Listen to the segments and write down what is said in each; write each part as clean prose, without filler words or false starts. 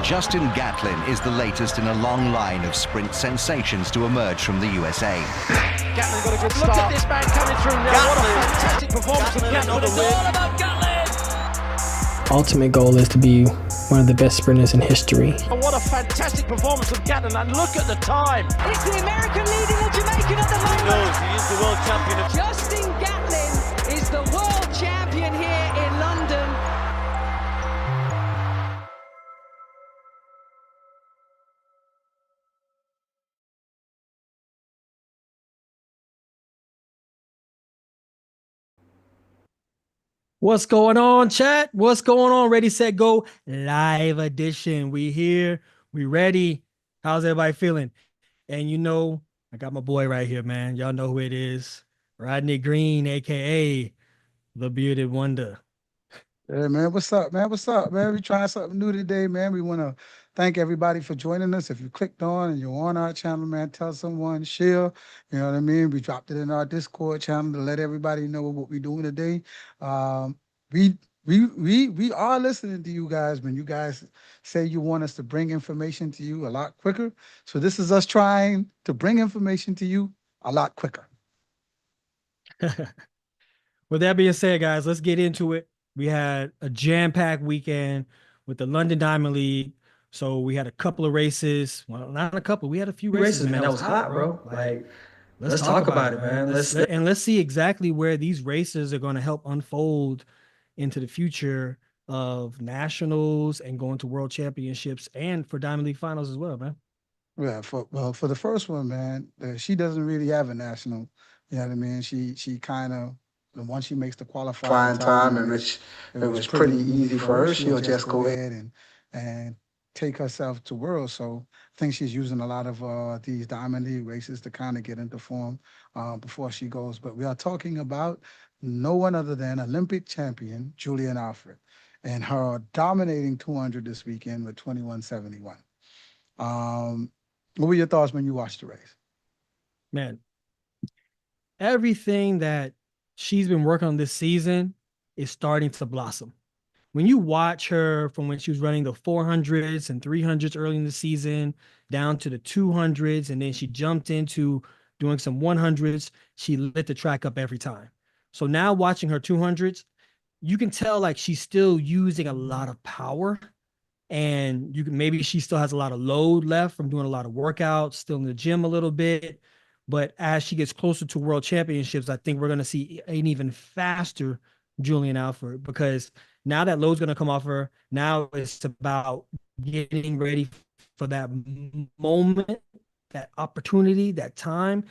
Justin Gatlin is the latest in a long line of sprint sensations to emerge from the USA. Gatlin got a good start. Look at this man coming through now. Gatlin. What a fantastic performance from Gatlin. It's all about Gatlin. Ultimate goal is to be one of the best sprinters in history. And what a fantastic performance from Gatlin. And look at the time. It's the American leading the Jamaican at the moment. He knows he is the world champion. Justin Gatlin is the world champion here in London. What's going on, chat? What's going on? Ready, set, go. Live edition. We here. We ready. How's everybody feeling? And you know, I got my boy right here, man. Y'all know who it is. Rodney Green, a.k.a. the Bearded Wonder. Hey, man. What's up, man? What's up, man? We trying something new today, man. We want to thank everybody for joining us. If you clicked on and you're on our channel, man, tell someone, share. You know what I mean? We dropped it in our Discord channel to let everybody know what we're doing today. We are listening to you guys when you guys say you want us to bring information to you a lot quicker. So this is us trying to bring information to you a lot quicker. With that being said, guys, let's get into it. We had a jam-packed weekend with the London Diamond League. So we had a couple of races. Well, not a couple. We had a few races, man. That was hot, bro. Like, let's talk about it, man. Let's see exactly where these races are going to help unfold into the future of nationals and going to world championships and for Diamond League finals as well, man. Yeah, for the first one, man, she doesn't really have a national. You know what I mean? She kind of, once she makes the qualifying time, in which it was pretty easy for her, she'll just go ahead and take herself to world. So I think she's using a lot of these Diamond League races to kind of get into form before she goes. But we are talking about no one other than Olympic champion Julien Alfred and her dominating 200 this weekend with 21.71. What were your thoughts when you watched the race? Man, everything that she's been working on this season is starting to blossom. When you watch her from when she was running the 400s and 300s early in the season down to the 200s, and then she jumped into doing some 100s, she lit the track up every time. So now watching her 200s, you can tell like she's still using a lot of power, and maybe she still has a lot of load left from doing a lot of workouts, still in the gym a little bit. But as she gets closer to world championships, I think we're going to see an even faster Julien Alfred, because now that load's going to come off her. Now it's about getting ready for that moment, that opportunity, that time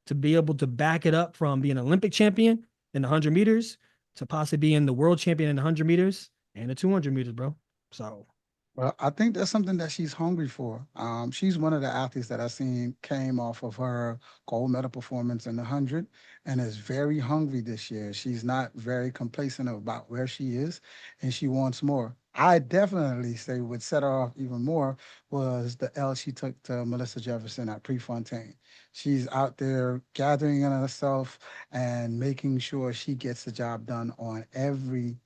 to be able to back it up from being an Olympic champion in the 100 meters to possibly being the world champion in the 100 meters and the 200 meters, bro. So. Well, I think that's something that she's hungry for. She's one of the athletes that I've seen came off of her gold medal performance in the 100 and is very hungry this year. She's not very complacent about where she is, and she wants more. I definitely say what set her off even more was the L she took to Melissa Jefferson at Prefontaine. She's out there gathering in herself and making sure she gets the job done on every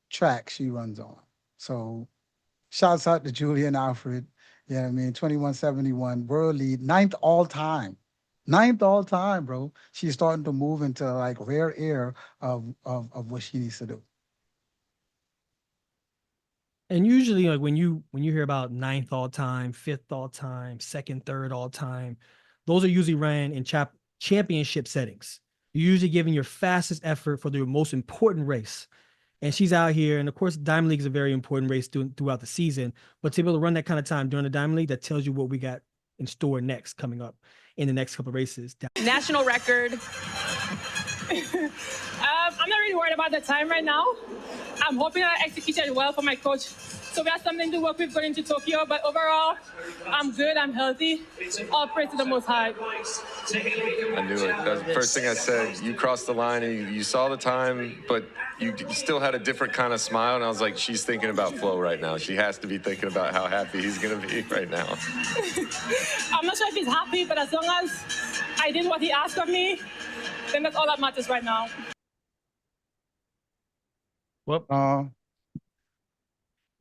track she runs on. So shouts out to Julien Alfred. You know what I mean? 21.71 world lead, ninth all time, bro. She's starting to move into like rare air of what she needs to do. And usually like when you hear about ninth all time, fifth all time, second, third all time, those are usually ran in championship settings. You're usually giving your fastest effort for the most important race. And she's out here, and of course, Diamond League is a very important race throughout the season. But to be able to run that kind of time during the Diamond League, that tells you what we got in store next, coming up in the next couple of races. National record. I'm not really worried about the time right now. I'm hoping I executed well for my coach. So we have something to work with going into Tokyo. But overall, I'm good. I'm healthy. All praise to the Most High. I knew it. That's the first thing I said. You crossed the line and you saw the time, but you still had a different kind of smile. And I was like, she's thinking about Flo right now. She has to be thinking about how happy he's going to be right now. I'm not sure if he's happy, but as long as I did what he asked of me, then that's all that matters right now. Well,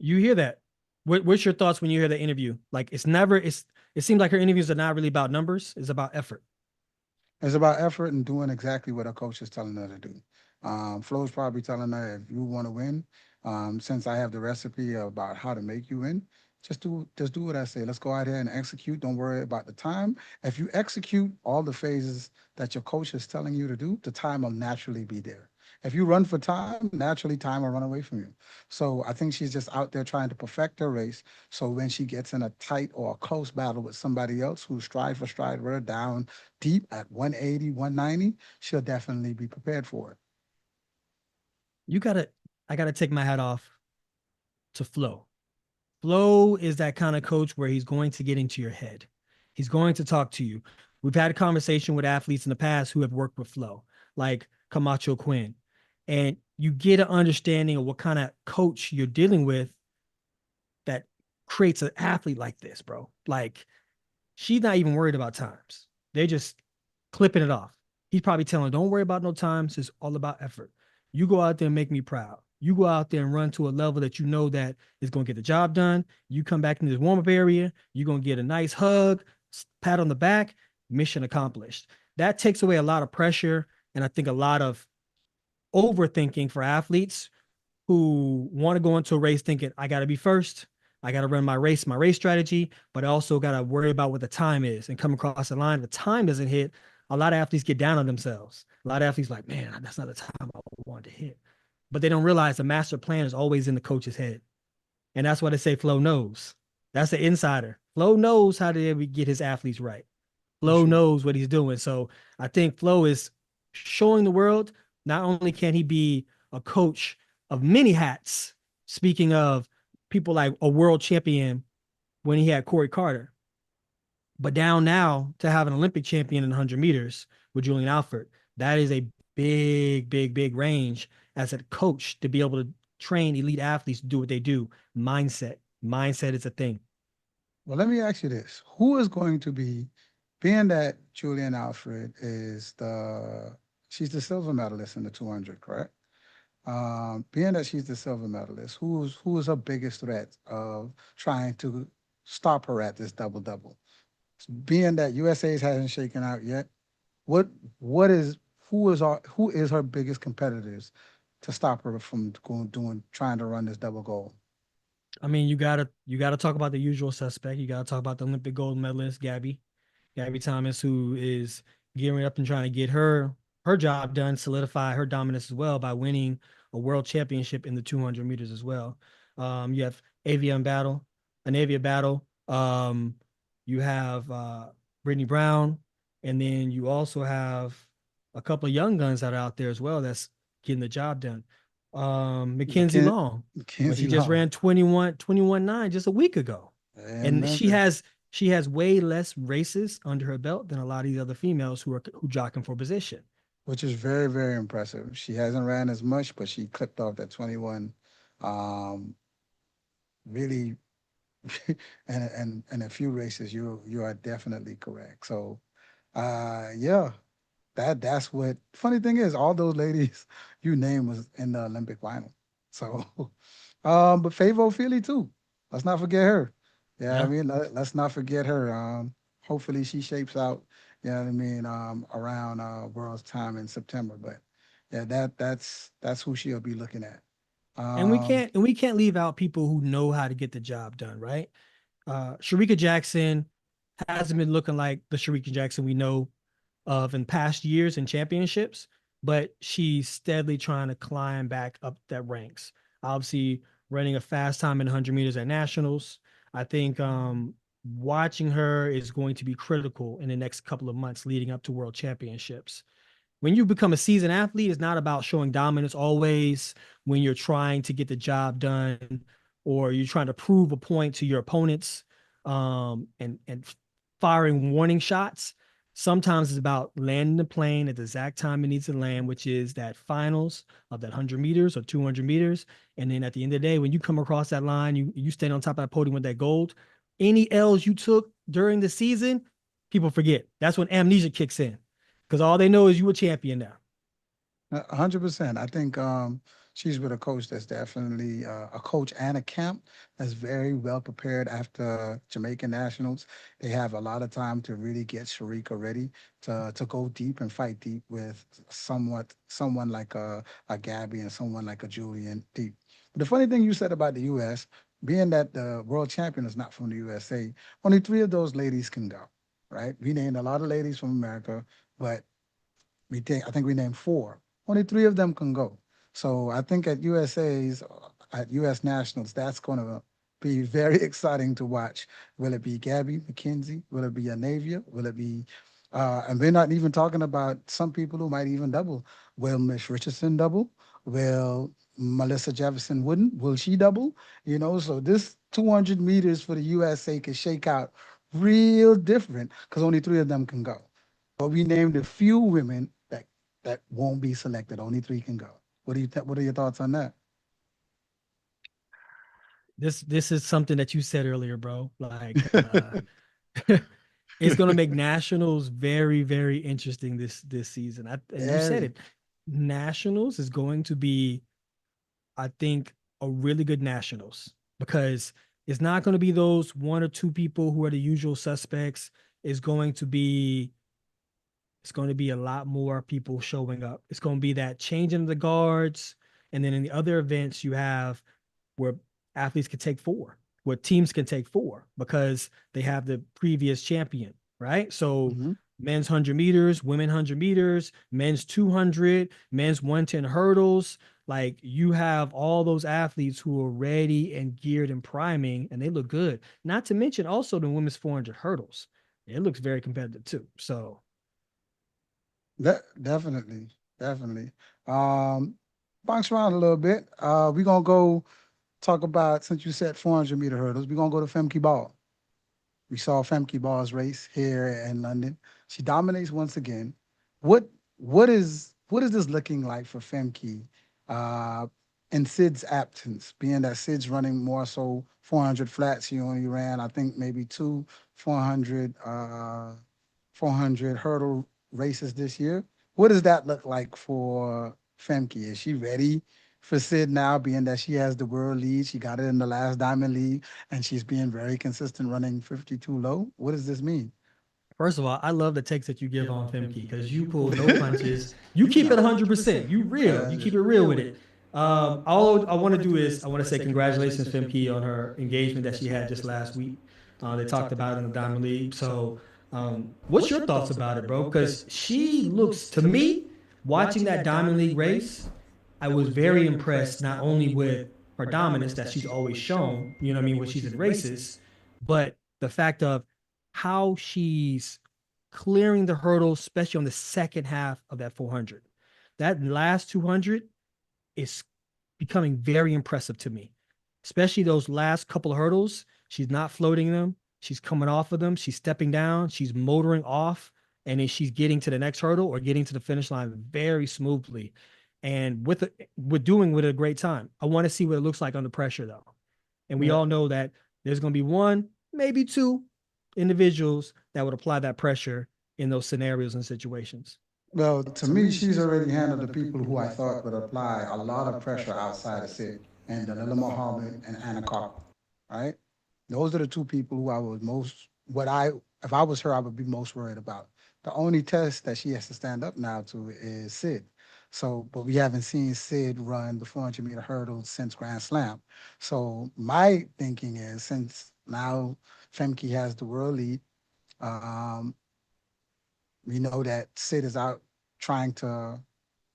You hear that? What's your thoughts when you hear the interview? Like it seems like her interviews are not really about numbers. It's about effort. It's about effort and doing exactly what her coach is telling her to do. Flo's probably telling her, if you want to win, since I have the recipe about how to make you win, just do what I say. Let's go out here and execute. Don't worry about the time. If you execute all the phases that your coach is telling you to do, the time will naturally be there. If you run for time, naturally time will run away from you. So I think she's just out there trying to perfect her race. So when she gets in a tight or a close battle with somebody else who's stride for stride with her down deep at 180, 190, she'll definitely be prepared for it. I gotta take my hat off to Flo. Flo is that kind of coach where he's going to get into your head. He's going to talk to you. We've had a conversation with athletes in the past who have worked with Flo, like Camacho Quinn, and you get an understanding of what kind of coach you're dealing with that creates an athlete like this, bro. Like she's not even worried about times. They're just clipping it off. He's probably telling her, don't worry about no times. It's all about effort. You go out there and make me proud. You go out there and run to a level that you know that is going to get the job done. You come back into this warm-up area. You're going to get a nice hug, pat on the back, mission accomplished. That takes away a lot of pressure and I think a lot of overthinking for athletes who want to go into a race thinking, I got to be first. I got to run my race strategy, but I also got to worry about what the time is and come across the line. If the time doesn't hit, a lot of athletes get down on themselves. A lot of athletes like, man, that's not the time I wanted to hit. But they don't realize the master plan is always in the coach's head. And that's why they say Flo knows. That's the insider. Flo knows how to get his athletes right. Flo knows what he's doing. So I think Flo is showing the world, not only can he be a coach of many hats, speaking of people like a world champion when he had Corey Carter, but down now to have an Olympic champion in 100 meters with Julien Alfred, that is a big range as a coach to be able to train elite athletes to do what they do. Mindset is a thing. Well, let me ask you this. Who is going to be, being that Julien Alfred she's the silver medalist in the 200, correct? Being that she's the silver medalist, who is her biggest threat of trying to stop her at this double-double? Being that USA's hasn't shaken out yet, who is her biggest competitors to stop her from trying to run this double goal? I mean, you gotta talk about the usual suspect. You gotta talk about the Olympic gold medalist, Gabby Thomas, who is gearing up and trying to get her job done, solidify her dominance as well by winning a world championship in the 200 meters as well. You have Avia Battle. You have Brittany Brown, and then you also have a couple of young guns that are out there as well that's getting the job done. Mackenzie Long, she just ran 21.9 just a week ago, and she has way less races under her belt than a lot of these other females who jockeying for position, which is very, very impressive. She hasn't ran as much, but she clipped off that 21. Really, and a few races, you are definitely correct. So, yeah. That's what funny thing is, all those ladies you named was in the Olympic final. So but Favo Feely too. Let's not forget her. Yeah. I mean, let's not forget her. Hopefully she shapes out, you know what I mean, around World's time in September. But yeah, that's who she'll be looking at. And we can't leave out people who know how to get the job done, right? Shericka Jackson hasn't been looking like the Shericka Jackson we know of in past years in championships, but she's steadily trying to climb back up that ranks. Obviously running a fast time in 100 meters at nationals. I think watching her is going to be critical in the next couple of months leading up to world championships. When you become a seasoned athlete, it's not about showing dominance always when you're trying to get the job done or you're trying to prove a point to your opponents and firing warning shots. Sometimes it's about landing the plane at the exact time it needs to land, which is that finals of that 100 meters or 200 meters. And then at the end of the day, when you come across that line, you stand on top of that podium with that gold. Any L's you took during the season, people forget. That's when amnesia kicks in because all they know is you a champion now. 100%. I think she's with a coach that's definitely a coach and a camp that's very well prepared after Jamaican Nationals. They have a lot of time to really get Shericka ready to go deep and fight deep with someone like a Gabby and someone like a Julien deep. But the funny thing you said about the U.S., being that the world champion is not from the USA, only 3 of those ladies can go, right? We named a lot of ladies from America, but I think we named 4. Only 3 of them can go. So I think at US Nationals, that's going to be very exciting to watch. Will it be Gabby McKenzie? Will it be Anavia? Will it be, and we're not even talking about some people who might even double. Will Miss Richardson double? Will Melissa Jefferson Wooden? Will she double? So this 200 meters for the USA could shake out real different because only 3 of them can go. But we named a few women that won't be selected. Only 3 can go. What are your thoughts on that? This is something that you said earlier, bro. Like it's gonna make nationals very, very interesting this season. And you said it. Nationals is going to be, I think, a really good nationals because it's not going to be those 1 or 2 people who are the usual suspects. It's going to be a lot more people showing up. It's going to be that changing of the guards. And then in the other events, you have where athletes can take 4, where teams can take 4 because they have the previous champion, right? So men's 100 meters, women 100 meters, men's 200, men's 110 hurdles. Like you have all those athletes who are ready and geared and priming, and they look good. Not to mention also the women's 400 hurdles. It looks very competitive too. So definitely. Bounce around a little bit. We're gonna go talk about, since you said 400-meter hurdles, we're gonna go to Femke Ball. We saw Femke Ball's race here in London. She dominates once again. What is this looking like for Femke in Sid's absence, being that Sid's running more so 400 flats? She only ran, I think, maybe 2 400 hurdle races this year. What does that look like for Femke? Is she ready for Sid now, being that she has the world lead? She got it in the last Diamond League, and she's being very consistent running 52 low. What does this mean? First of all, I love the takes that you give on Femke because you pull no punches. You keep it 100%. You real. You keep it real with it. All I want to do is I want to say congratulations, Femke, on her engagement that she had just last week. They talked about it in the Diamond League. So what's your thoughts about it, bro? Because she looks, to me, watching that Diamond League race, I was very impressed not only with her dominance that she's always shown, you know what I mean, when she's in races, but the fact of how she's clearing the hurdles, especially on the second half of that 400. That last 200 is becoming very impressive to me, especially those last couple of hurdles. She's not floating them. She's coming off of them. She's stepping down. She's motoring off, and then she's getting to the next hurdle or getting to the finish line very smoothly. And we're doing with a great time. I want to see what it looks like under pressure, though. And we all know that there's going to be 1, maybe 2 individuals that would apply that pressure in those scenarios and situations. Well, to me, she's already handled the people who I thought would apply a lot of pressure outside of Sid, and Daniela Muhammad and Anna Carter, right? Those are the 2 people who I was if I was her, I would be most worried about. The only test that she has to stand up now to is Sid. So, but we haven't seen Sid run the 400-meter hurdles since Grand Slam. So my thinking is, since now Femke has the world lead, we know that Sid is out trying to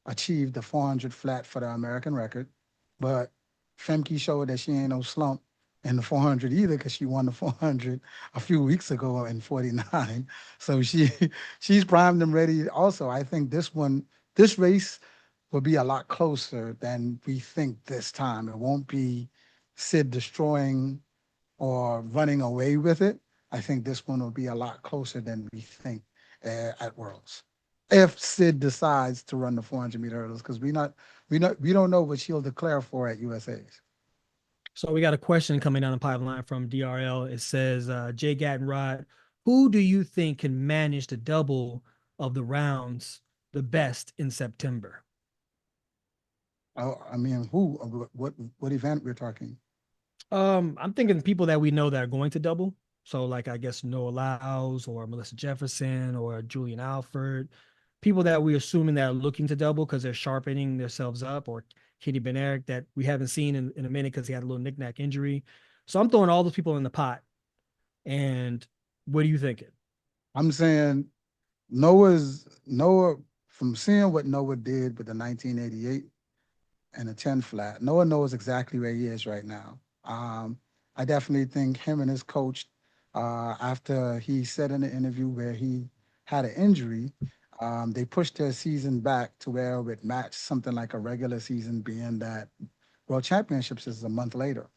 achieve the 400 flat for the American record, but Femke showed that she ain't no slump in the 400 either, because she won the 400 a few weeks ago in 49. So she's primed and ready. Also, I think this race will be a lot closer than we think this time. It won't be Sid destroying or running away with it. I think this one will be a lot closer than we think at Worlds, if Sid decides to run the 400-meter hurdles, because we don't know what she'll declare for at USA's. So we got a question coming down the pipeline from DRL. It says, Jay Gatlin Rod, who do you think can manage the double of the rounds the best in September? Oh, I mean, who? What event we're talking? I'm thinking people that we know that are going to double. So like I guess Noah Lyles or Melissa Jefferson or Julien Alfred, people that we're assuming that are looking to double because they're sharpening themselves up, or Kenny Benerick that we haven't seen in a minute because he had a little knick-knack injury. So I'm throwing all those people in the pot. And what are you thinking? I'm saying Noah, from seeing what Noah did with the 1988 and the 10 flat, Noah knows exactly where he is right now. I definitely think him and his coach, after he said in the interview where he had an injury, they pushed their season back to where it would match something like a regular season, being that World Championships is a month later.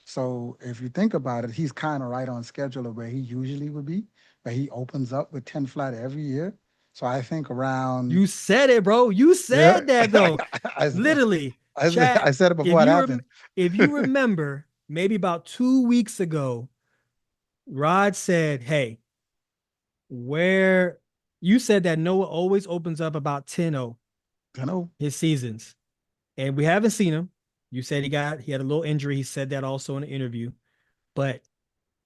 So if you think about it, he's kind of right on schedule of where he usually would be, but he opens up with 10 flat every year. So I think around. You said it, bro. You said that though. Literally. I said it before it happened. If you remember, maybe about 2 weeks ago, Rod said, hey, where you said that Noah always opens up about 10-0 his seasons. And we haven't seen him. You said he had a little injury. He said that also in the interview, but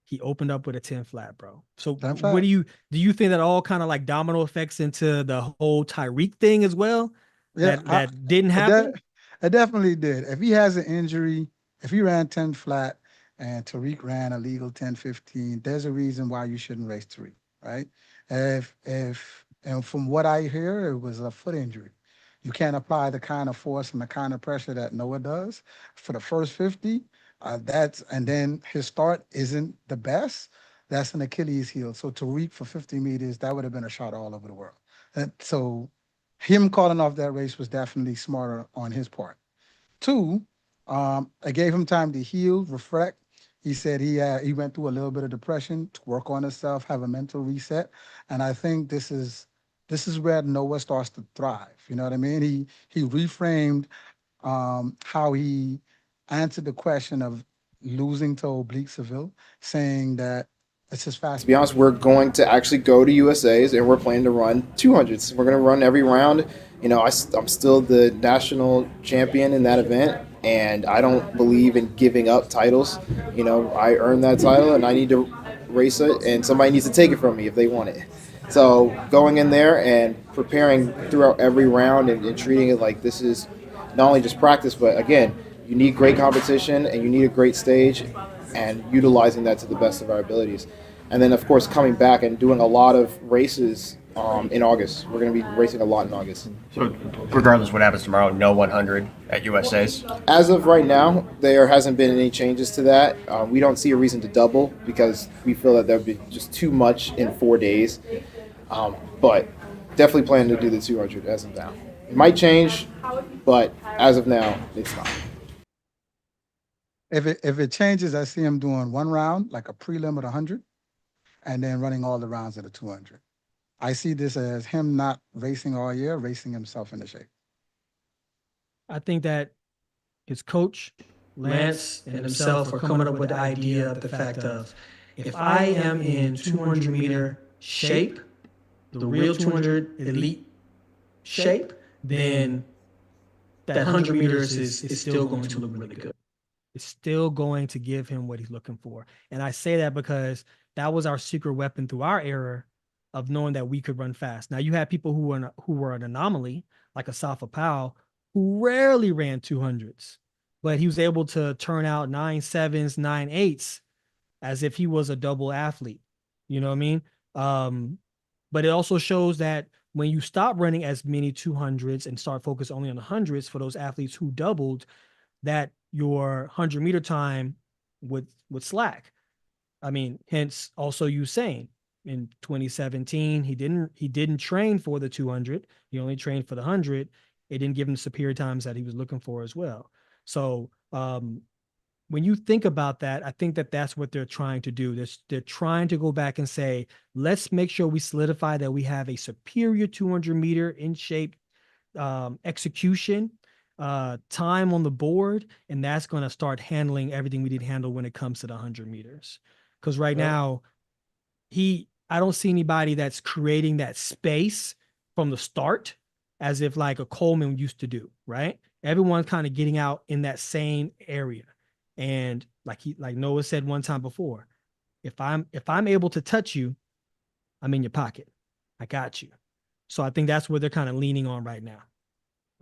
he opened up with a 10 flat, bro. So what do you think that all kind of like domino effects into the whole Tyreek thing as well? Yeah, that didn't happen? It definitely did. If he has an injury, if he ran 10 flat and Tariq ran a legal 10-15, there's a reason why you shouldn't race Tariq, right? And from what I hear, it was a foot injury. You can't apply the kind of force and the kind of pressure that Noah does for the first 50. And then his start isn't the best. That's an Achilles heel. So Tariq for 50 meters, that would have been a shot all over the world. So him calling off that race was definitely smarter on his part. 2, I gave him time to heal, reflect. He said he went through a little bit of depression, to work on himself, have a mental reset. And I think this is where Noah starts to thrive. You know what I mean? He reframed how he answered the question of losing to Oblique Seville, saying that it's his fast. To be honest, we're going to actually go to USA's and we're planning to run 200s. We're going to run every round. You know, I'm still the national champion in that event, and I don't believe in giving up titles. You know, I earned that title and I need to race it, and somebody needs to take it from me if they want it. So going in there and preparing throughout every round and treating it like this is not only just practice, but again, you need great competition and you need a great stage, and utilizing that to the best of our abilities. And then, of course, coming back and doing a lot of races in August. We're going to be racing a lot in August. So regardless of what happens tomorrow, no 100 at USA's? As of right now, there hasn't been any changes to that. We don't see a reason to double because we feel that there would be just too much in 4 days. But definitely plan to do the 200 as of now. It might change, but as of now, it's not. If it changes, I see him doing one round, like a prelim at 100, and then running all the rounds at a 200. I see this as him not racing all year, racing himself into shape. I think that his coach, Lance, and himself are coming up with the idea of the fact of, if I am in 200 meter shape, the real 200 elite shape, then that 100 meters is still going to look really good. It's still going to give him what he's looking for. And I say that because that was our secret weapon through our era of knowing that we could run fast. Now, you had people who were an anomaly, like Asafa Powell, who rarely ran 200s, but he was able to turn out 9.7s, 9.8s as if he was a double athlete. You know what I mean? But it also shows that when you stop running as many 200s and start focus only on the 100s for those athletes who doubled, that your 100-meter time would slack. I mean, hence also you saying in 2017, he didn't train for the 200. He only trained for the 100. It didn't give him the superior times that he was looking for as well. So when you think about that, I think that that's what they're trying to do. They're trying to go back and say, let's make sure we solidify that we have a superior 200-meter in shape execution, time on the board, and that's going to start handling everything we didn't handle when it comes to the 100 meters. Because right now, I don't see anybody that's creating that space from the start as if like a Coleman used to do, right? Everyone's kind of getting out in that same area. And like Noah said one time before, if I'm able to touch you, I'm in your pocket. I got you. So I think that's where they're kind of leaning on right now.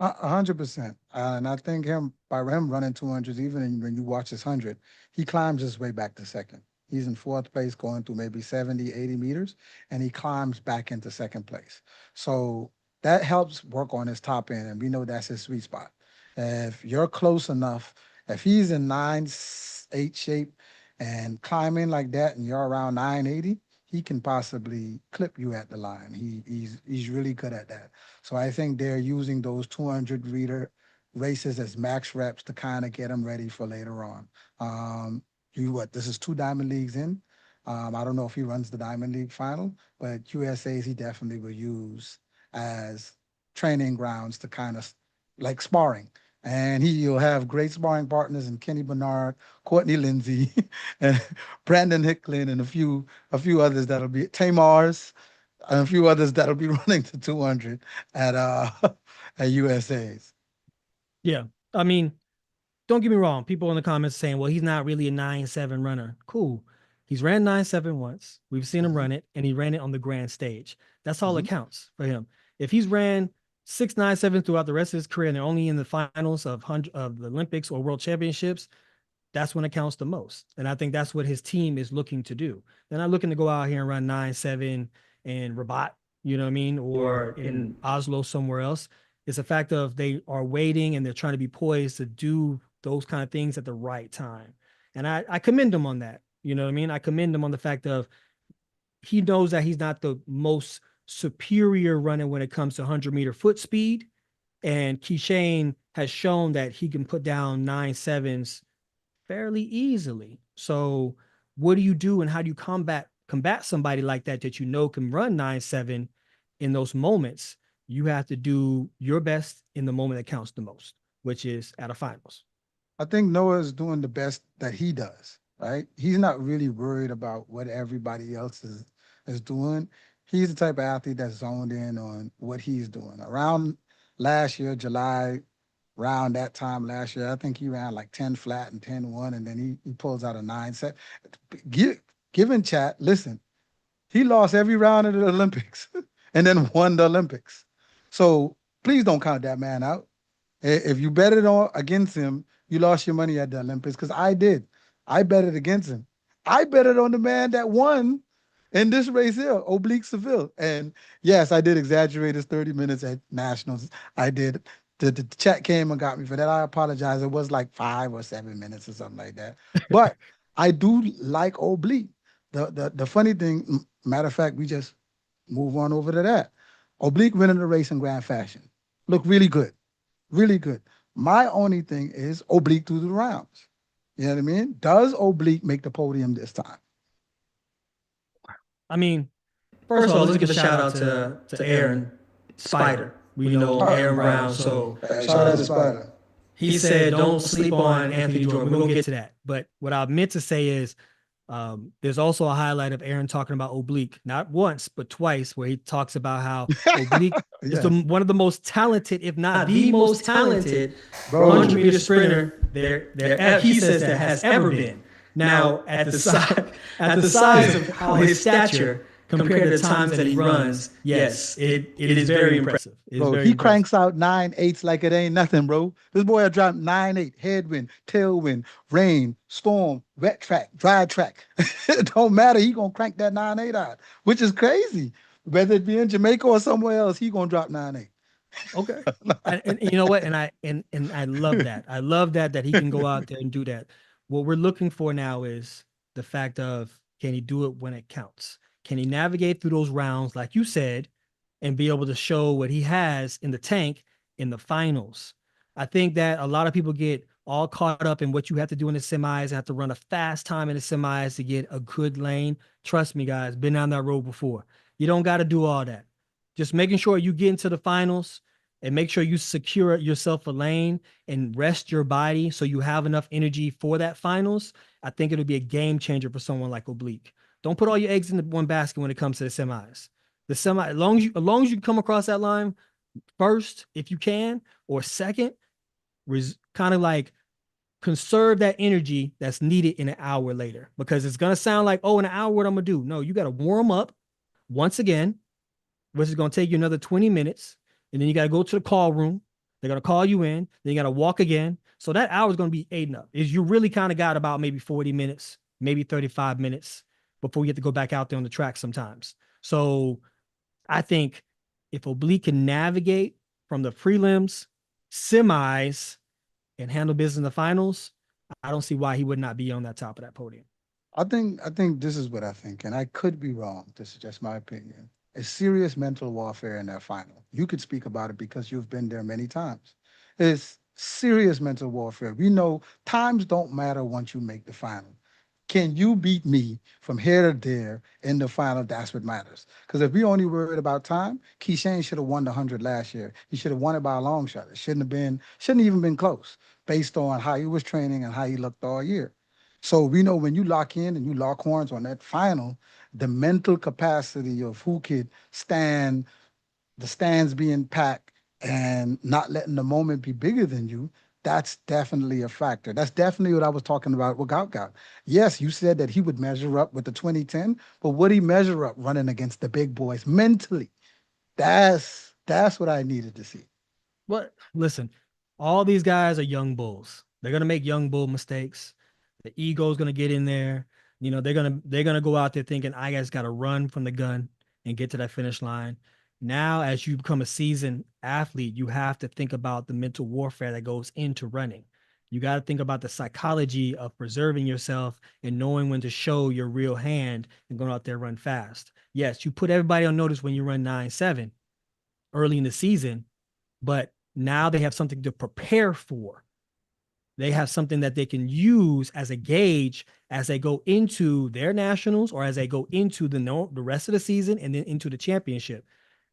100%. And I think by him running 200s, even when you watch his 100, he climbs his way back to second. He's in fourth place going through maybe 70, 80 meters, and he climbs back into second place. So that helps work on his top end, and we know that's his sweet spot. If you're close enough, if he's in 9-8 shape and climbing like that and you're around 980, he can possibly clip you at the line. He's really good at that. So I think they're using those 200-meter races as max reps to kind of get him ready for later on. This is 2 Diamond Leagues in. I don't know if he runs the Diamond League final, but USA's he definitely will use as training grounds to kind of like sparring. And he'll have great sparring partners in Kenny Bernard, Courtney Lindsay, and Brandon Hicklin, and a few others that'll be Tamar's, and a few others that'll be running to 200 at USA's. Yeah, I mean, don't get me wrong. People in the comments saying, well, he's not really a 9.7 runner. Cool. He's ran 9.7 once. We've seen him run it, and he ran it on the grand stage. That's all that counts for him. If he's ran 6.97 throughout the rest of his career and they're only in the finals of the Olympics or World Championships, that's when it counts the most. And I think that's what his team is looking to do. They're not looking to go out here and run 9.7 in Rabat, you know what I mean, or in Oslo somewhere else. It's a fact of they are waiting and they're trying to be poised to do those kind of things at the right time. And I commend him on that. You know what I mean? I commend him on the fact of he knows that he's not the most superior runner when it comes to 100-meter foot speed. And Kishane has shown that he can put down 9.7s fairly easily. So what do you do and how do you combat somebody like that you know can run 9.7 in those moments? You have to do your best in the moment that counts the most, which is at a finals. I think Noah is doing the best that he does, right? He's not really worried about what everybody else is doing. He's the type of athlete that's zoned in on what he's doing. Around last year, July, around that time last year, I think he ran like 10 flat and 10-1, and then he pulls out a 9-set. Given chat, listen, he lost every round of the Olympics and then won the Olympics. So please don't count that man out. If you betted against him, you lost your money at the Olympics, because I did. I betted against him. I betted on the man that won in this race here, Oblique Seville. And yes, I did exaggerate his 30 minutes at Nationals. I did. The chat came and got me for that. I apologize. It was like 5 or 7 minutes or something like that. But I do like Oblique. The funny thing, matter of fact, we just move on over to that. Oblique winning the race in grand fashion. Look really good. Really good. My only thing is Oblique through the rounds. You know what I mean? Does Oblique make the podium this time? I mean, first of all, let's give a shout out to Aaron Spider. We know Aaron Brown, so shout out to Spider. He said, don't sleep on Anthony Jordan. We're going to get to that. But what I meant to say is there's also a highlight of Aaron talking about Oblique, not once, but twice, where he talks about how Oblique is one of the most talented, if not the most talented 100-meter sprinter he says that has ever been. Now, at the size of how his stature compared to the times that he runs, yes, it is very impressive. He cranks out 9.8s like it ain't nothing, bro. This boy will drop 9.8, headwind, tailwind, rain, storm, wet track, dry track. It don't matter. He gonna crank that 9.8 out, which is crazy. Whether it be in Jamaica or somewhere else, he gonna drop 9.8. Okay. and you know what? And I love that. I love that he can go out there and do that. What we're looking for now is the fact of, can he do it when it counts? Can he navigate through those rounds, like you said, and be able to show what he has in the tank in the finals? I think that a lot of people get all caught up in what you have to do in the semis and have to run a fast time in the semis to get a good lane. Trust me, guys, been down that road before. You don't got to do all that. Just making sure you get into the finals and make sure you secure yourself a lane and rest your body so you have enough energy for that finals. I think it'll be a game changer for someone like Oblique. Don't put all your eggs in the one basket when it comes to the semis. As long as you come across that line first, if you can, or second, kind of like conserve that energy that's needed in an hour later, because it's going to sound like, oh, in an hour, what I'm going to do? No, you got to warm up once again, which is going to take you another 20 minutes. And then you got to go to the call room. They're going to call you in. Then you got to walk again. So that hour is going to be eaten up. Is you really kind of got about maybe 40 minutes, maybe 35 minutes before you have to go back out there on the track sometimes. So I think if Oblique can navigate from the prelims, semis, and handle business in the finals, I don't see why he would not be on that top of that podium. I think this is what I think, and I could be wrong. This is just my opinion. It's serious mental warfare in that final. You could speak about it because you've been there many times. It's serious mental warfare. We know times don't matter once you make the final. Can you beat me from here to there in the final? That's what matters. Because if we only worried about time, Kishane should have won the 100 last year. He should have won it by a long shot. It shouldn't even been close based on how he was training and how he looked all year. So we know when you lock in and you lock horns on that final, the mental capacity of who could stand the stands being packed and not letting the moment be bigger than you, that's definitely a factor. That's definitely what I was talking about with Gatlin. Yes, you said that he would measure up with the 2010, but would he measure up running against the big boys mentally? That's what I needed to see. Well, listen, all these guys are young bulls. They're gonna make young bull mistakes. The ego is gonna get in there. You know, they're gonna go out there thinking, I just gotta run from the gun and get to that finish line. Now, as you become a seasoned athlete, you have to think about the mental warfare that goes into running. You got to think about the psychology of preserving yourself and knowing when to show your real hand and going out there run fast. Yes, you put everybody on notice when you run 9.7 early in the season, but now they have something to prepare for. They have something that they can use as a gauge as they go into their nationals or as they go into the rest of the season and then into the championship.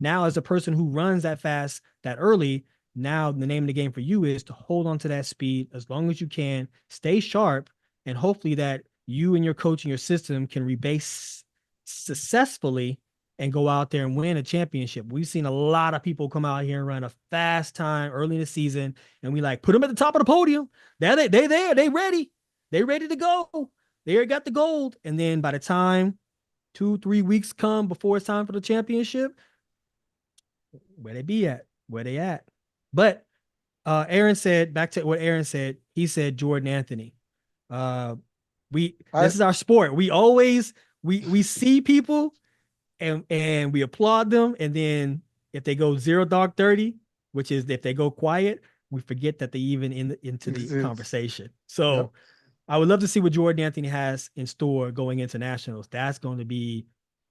Now, as a person who runs that fast, that early, now the name of the game for you is to hold on to that speed as long as you can, stay sharp, and hopefully that you and your coach and your system can rebase successfully and go out there and win a championship. We've seen a lot of people come out here and run a fast time early in the season, and we like put them at the top of the podium. They there, they ready. They ready to go. They already got the gold. And then by the time 2-3 weeks come before it's time for the championship, where they be at, where they at. But Aaron said, back to what Aaron said, he said Jordan Anthony. This is our sport. We always we see people and we applaud them, and then if they go 0 dark 30, which is if they go quiet, we forget that they even into the conversation. So yep. I would love to see what Jordan Anthony has in store going into nationals. That's going to be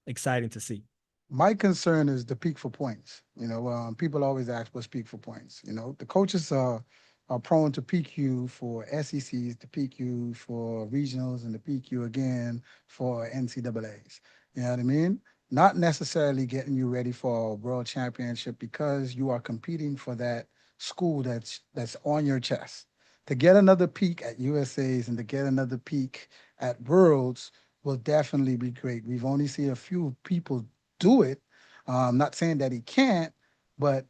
exciting to see. My concern is the peak for points. You know, people always ask what's peak for points. You know, the coaches are prone to peak you for SECs, to peak you for regionals, and to peak you again for NCAAs. You know what I mean? Not necessarily getting you ready for a world championship because you are competing for that school that's on your chest. To get another peak at USA's and to get another peak at Worlds will definitely be great. We've only seen a few people do it. I'm not saying that he can't, but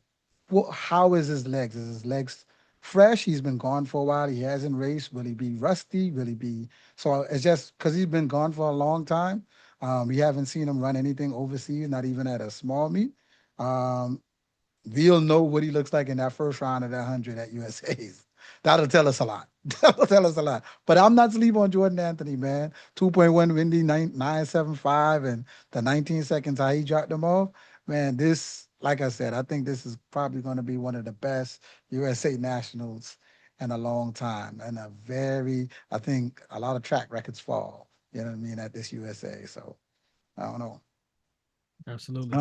how is his legs? Is his legs fresh? He's been gone for a while. He hasn't raced. Will he be rusty? Will he be? So it's just because he's been gone for a long time. We haven't seen him run anything overseas, not even at a small meet. We'll know what he looks like in that first round of that 100 at USA's. That'll tell us a lot. That'll tell us a lot. But I'm not sleeping on Jordan Anthony, man. 2.1 windy, 9.75, and the 19 seconds how he dropped them off. Man, this, like I said, I think this is probably going to be one of the best USA nationals in a long time. And I think a lot of track records fall, you know what I mean, at this USA. So I don't know. Absolutely.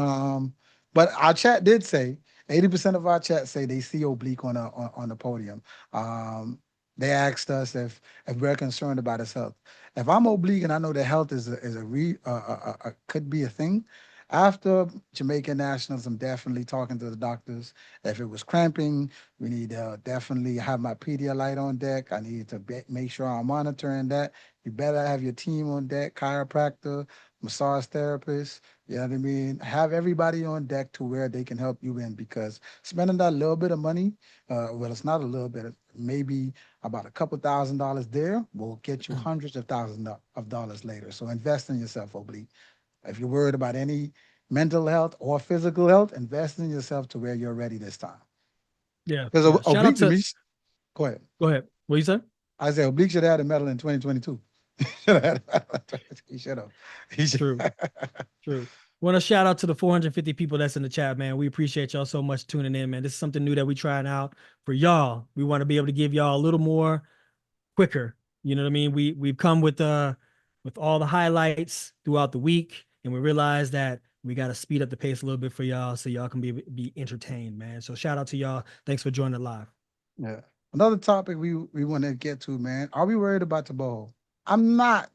But our chat did say 80% of our chat say they see Oblique on the podium. They asked us if we're concerned about his health. If I'm Oblique and I know that health is could be a thing, after Jamaican Nationals, I'm definitely talking to the doctors. If it was cramping, we need to definitely have my Pedialyte on deck. I need to make sure I'm monitoring that. You better have your team on deck, chiropractor, massage therapists. You know what I mean? Have everybody on deck to where they can help you in, because spending that little bit of money, well, it's not a little bit, maybe about a couple $1,000s there will get you hundreds of thousands of dollars later. So invest in yourself, Oblique. If you're worried about any mental health or physical health, invest in yourself to where you're ready this time. Yeah. Because Shout out Oblique to to me, go ahead. Go ahead. What you say? I said Oblique should have had a medal in 2022. He should have. He should. True. True. Want to shout out to the 450 people that's in the chat, man. We appreciate y'all so much tuning in, man. This is something new that we trying out for y'all. We want to be able to give y'all a little more quicker. You know what I mean? We've come with all the highlights throughout the week, and we realize that we got to speed up the pace a little bit for y'all so y'all can be entertained, man. So shout out to y'all. Thanks for joining live. Yeah. Another topic we want to get to, man. Are we worried about Tebogo? I'm not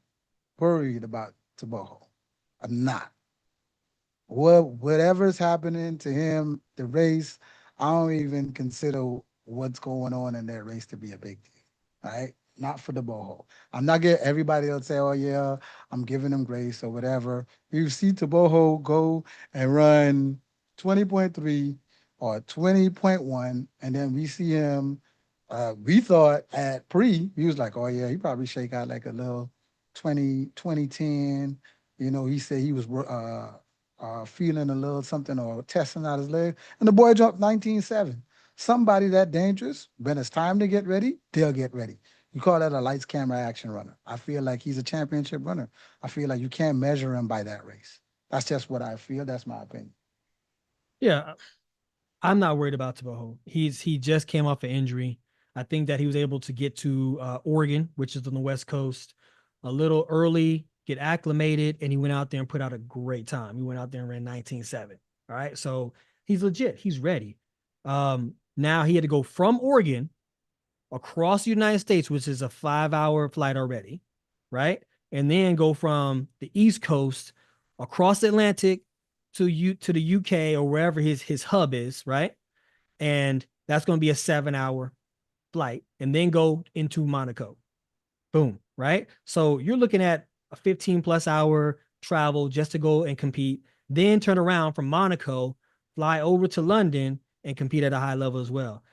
worried about Tebogo. I'm not. Whatever's happening to him, the race, I don't even consider what's going on in that race to be a big deal. All right? Not for the boho. I'm not getting everybody will say, oh yeah, I'm giving him grace or whatever. You see Tebogo go and run 20.3 or 20.1, and then we see him. We thought at pre, he was like, oh yeah, he probably shake out like a little 2010. You know, he said he was feeling a little something or testing out his leg, and the boy jumped 19.7. Somebody that dangerous, when it's time to get ready, they'll get ready. You call that a lights, camera, action runner. I feel like he's a championship runner. I feel like you can't measure him by that race. That's just what I feel. That's my opinion. Yeah, I'm not worried about Tebogo. He just came off an injury. I think that he was able to get to Oregon, which is on the West Coast, a little early, get acclimated, and he went out there and put out a great time. He went out there and ran 19.7. All right, so he's legit. He's ready. Now he had to go from Oregon across the United States, which is a 5-hour flight already, right? And then go from the East Coast across the Atlantic to the UK or wherever his hub is, right? And that's going to be a 7-hour flight, and then go into Monaco. Boom, right? So you're looking at a 15+ hour travel just to go and compete, then turn around from Monaco, fly over to London and compete at a high level as well.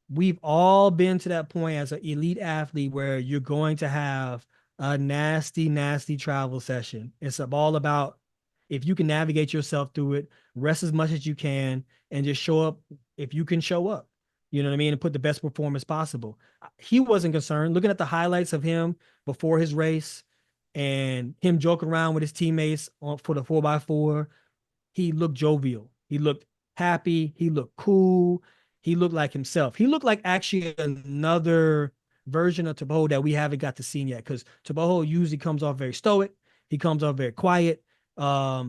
We've all been to that point as an elite athlete where you're going to have a nasty, nasty travel session. It's all about if you can navigate yourself through it, rest as much as you can, and just show up if you can show up. You know what I mean? And put the best performance possible. He wasn't concerned. Looking at the highlights of him before his race and him joking around with his teammates for the 4x4, he looked jovial. He looked happy. He looked cool. He looked like himself. He looked like actually another version of Tebogo that we haven't got to see yet, because Tebogo usually comes off very stoic. He comes off very quiet, a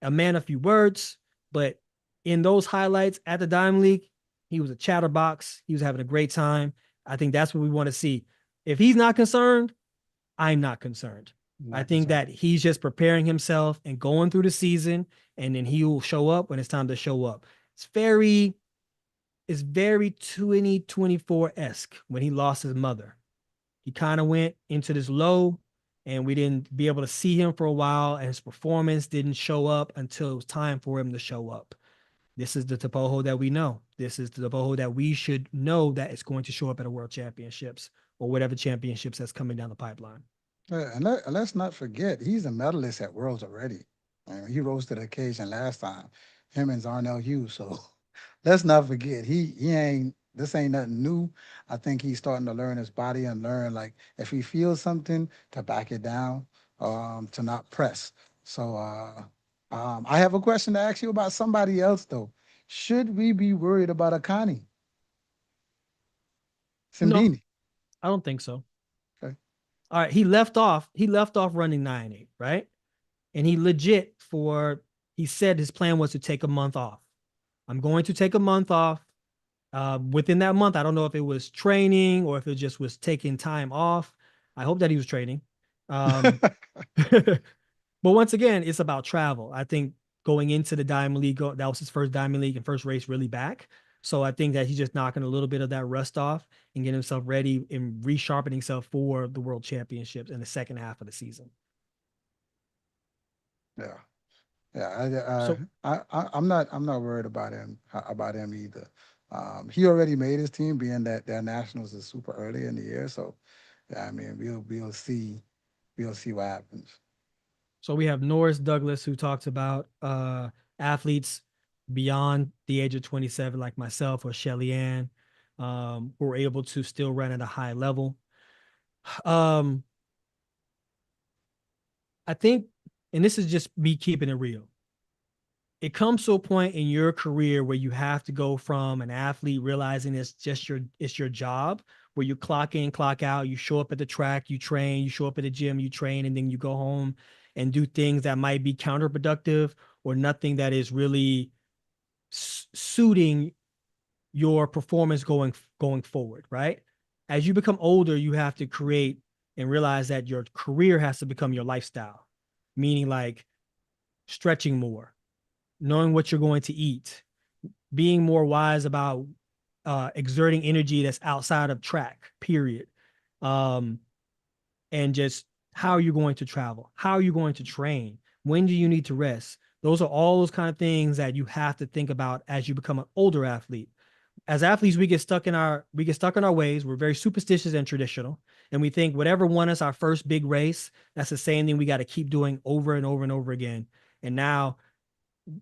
man of few words. But in those highlights at the Diamond League, he was a chatterbox. He was having a great time. I think that's what we want to see. If he's not concerned, I'm not concerned. I think that he's just preparing himself and going through the season, and then he will show up when it's time to show up. It's very 2024-esque when he lost his mother. He kind of went into this low, and we didn't be able to see him for a while, and his performance didn't show up until it was time for him to show up. This is the Tebogo that we know. This is the Tebogo that we should know that it's going to show up at a World Championships or whatever championships that's coming down the pipeline. And let's not forget, he's a medalist at Worlds already. He rose to the occasion last time, him and Zarnell Hughes. So let's not forget, this ain't nothing new. I think he's starting to learn his body and learn, like, if he feels something, to back it down, to not press. So I have a question to ask you about somebody else, though. Should we be worried about Akani? Simbini? No, I don't think so. Okay. All right, he left off running 9.8, right? And he said his plan was to take a month off. I'm going to take a month off. Within that month, I don't know if it was training or if it just was taking time off. I hope that he was training. But once again, it's about travel. I think going into the Diamond League, that was his first Diamond League and first race really back. So I think that he's just knocking a little bit of that rust off and getting himself ready and resharpening himself for the World Championships in the second half of the season. Yeah. Yeah, So I'm not worried about him either. He already made his team, being that their nationals is super early in the year. So, yeah, I mean, we'll see what happens. so we have Norris Douglas, who talks about athletes beyond the age of 27, like myself or Shelly Ann, who are able to still run at a high level. Um, I think, and this is just me keeping it real, it comes to a point in your career where you have to go from an athlete realizing it's your job, where you clock in, clock out, you show up at the track, you train, you show up at the gym, you train, and then you go home and do things that might be counterproductive or nothing that is really suiting your performance going forward, right? As you become older, you have to create and realize that your career has to become your lifestyle, meaning like stretching more, knowing what you're going to eat, being more wise about exerting energy that's outside of track, period. Um, and just how are you going to travel? How are you going to train? When do you need to rest? Those are all those kind of things that you have to think about as you become an older athlete. As athletes, we get stuck in our ways. We're very superstitious and traditional, and we think whatever won us our first big race, that's the same thing we got to keep doing over and over and over again. And now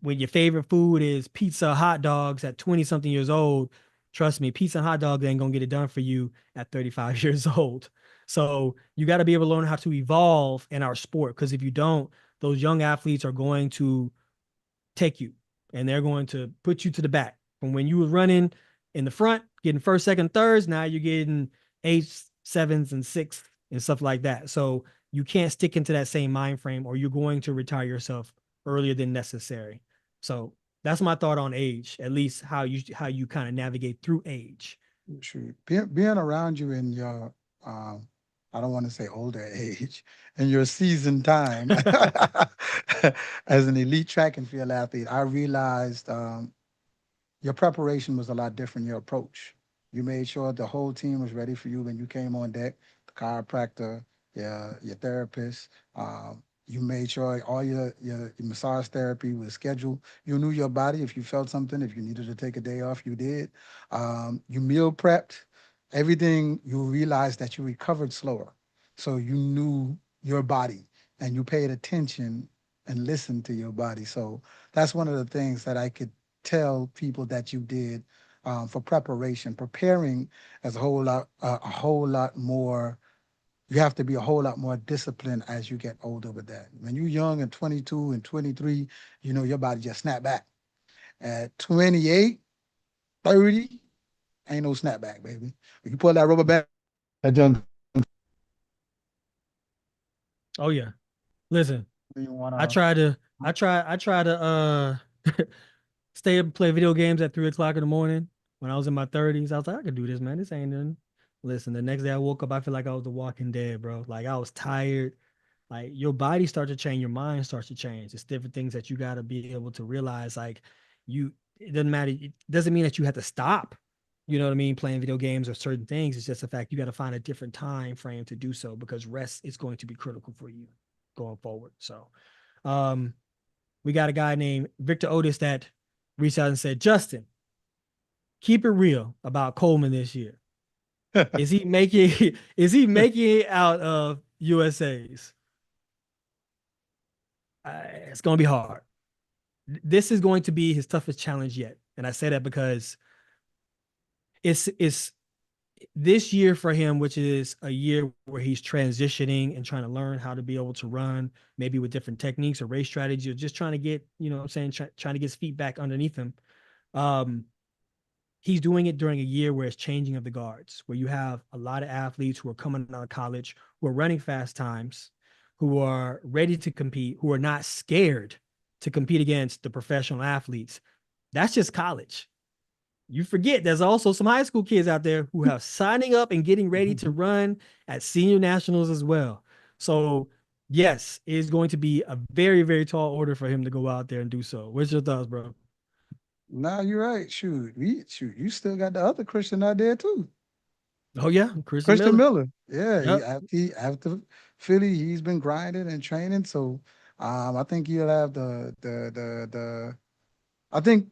when your favorite food is pizza, hot dogs at 20 something years old, trust me, pizza and hot dogs ain't gonna get it done for you at 35 years old. So you got to be able to learn how to evolve in our sport, because if you don't, those young athletes are going to take you and they're going to put you to the back. From when you were running in the front, getting first, second, thirds, now you're getting eights, sevens, and sixths and stuff like that. So you can't stick into that same mind frame, or you're going to retire yourself earlier than necessary. So that's my thought on age, at least how you kind of navigate through age. Shoot, being around you in your, I don't want to say older age, in your season time as an elite track and field athlete, I realized your preparation was a lot different. Your approach, you made sure the whole team was ready for you when you came on deck. The chiropractor, your therapist. You made sure all your massage therapy was scheduled. You knew your body. If you felt something, if you needed to take a day off, you did. You meal prepped. Everything, you realized that you recovered slower. So you knew your body and you paid attention and listened to your body. So that's one of the things that I could tell people that you did for preparation. Preparing is a whole lot more. You have to be a whole lot more disciplined as you get older with that. When you're young and 22 and 23, you know, your body just snap back. At 28, 30, ain't no snapback, baby. When you pull that rubber band, that done. Oh yeah. Listen, You wanna, I try to stay up and play video games at 3 o'clock in the morning when I was in my 30s. I was like, I could do this, man. This ain't nothing. Listen, the next day I woke up, I feel like I was the walking dead, bro. Like I was tired. Like your body starts to change, your mind starts to change. It's different things that you got to be able to realize. Like it doesn't matter. It doesn't mean that you have to stop, you know what I mean, playing video games or certain things. It's just the fact you got to find a different time frame to do so, because rest is going to be critical for you going forward. So we got a guy named Victor Otis that reached out and said, Justin, keep it real about Coleman this year. Is he making it out of USA's? It's going to be hard. This is going to be his toughest challenge yet. And I say that because it's this year for him, which is a year where he's transitioning and trying to learn how to be able to run, maybe with different techniques or race strategy, or just trying to get, you know what I'm saying, trying to get his feet back underneath him. He's doing it during a year where it's changing of the guards, where you have a lot of athletes who are coming out of college, who are running fast times, who are ready to compete, who are not scared to compete against the professional athletes. That's just college. You forget there's also some high school kids out there who have signing up and getting ready to run at senior nationals as well. So yes, it's going to be a very, very tall order for him to go out there and do so. What's your thoughts, bro? nah, you're right. Shoot, you still got the other Christian out there too. Oh yeah, Christian Christian Miller. Miller. Yeah, Yep. after Philly, he's been grinding and training. So I think you'll have I think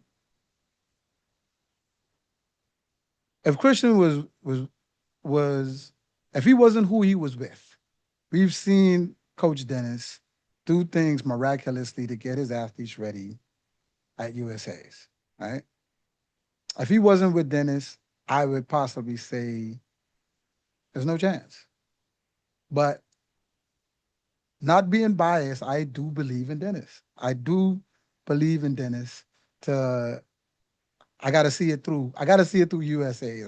if Christian was if he wasn't who he was with, we've seen Coach Dennis do things miraculously to get his athletes ready at USA's, right? If he wasn't with Dennis, I would possibly say there's no chance. But not being biased, I do believe in Dennis. I do believe in Dennis I got to see it through. I got to see it through USA.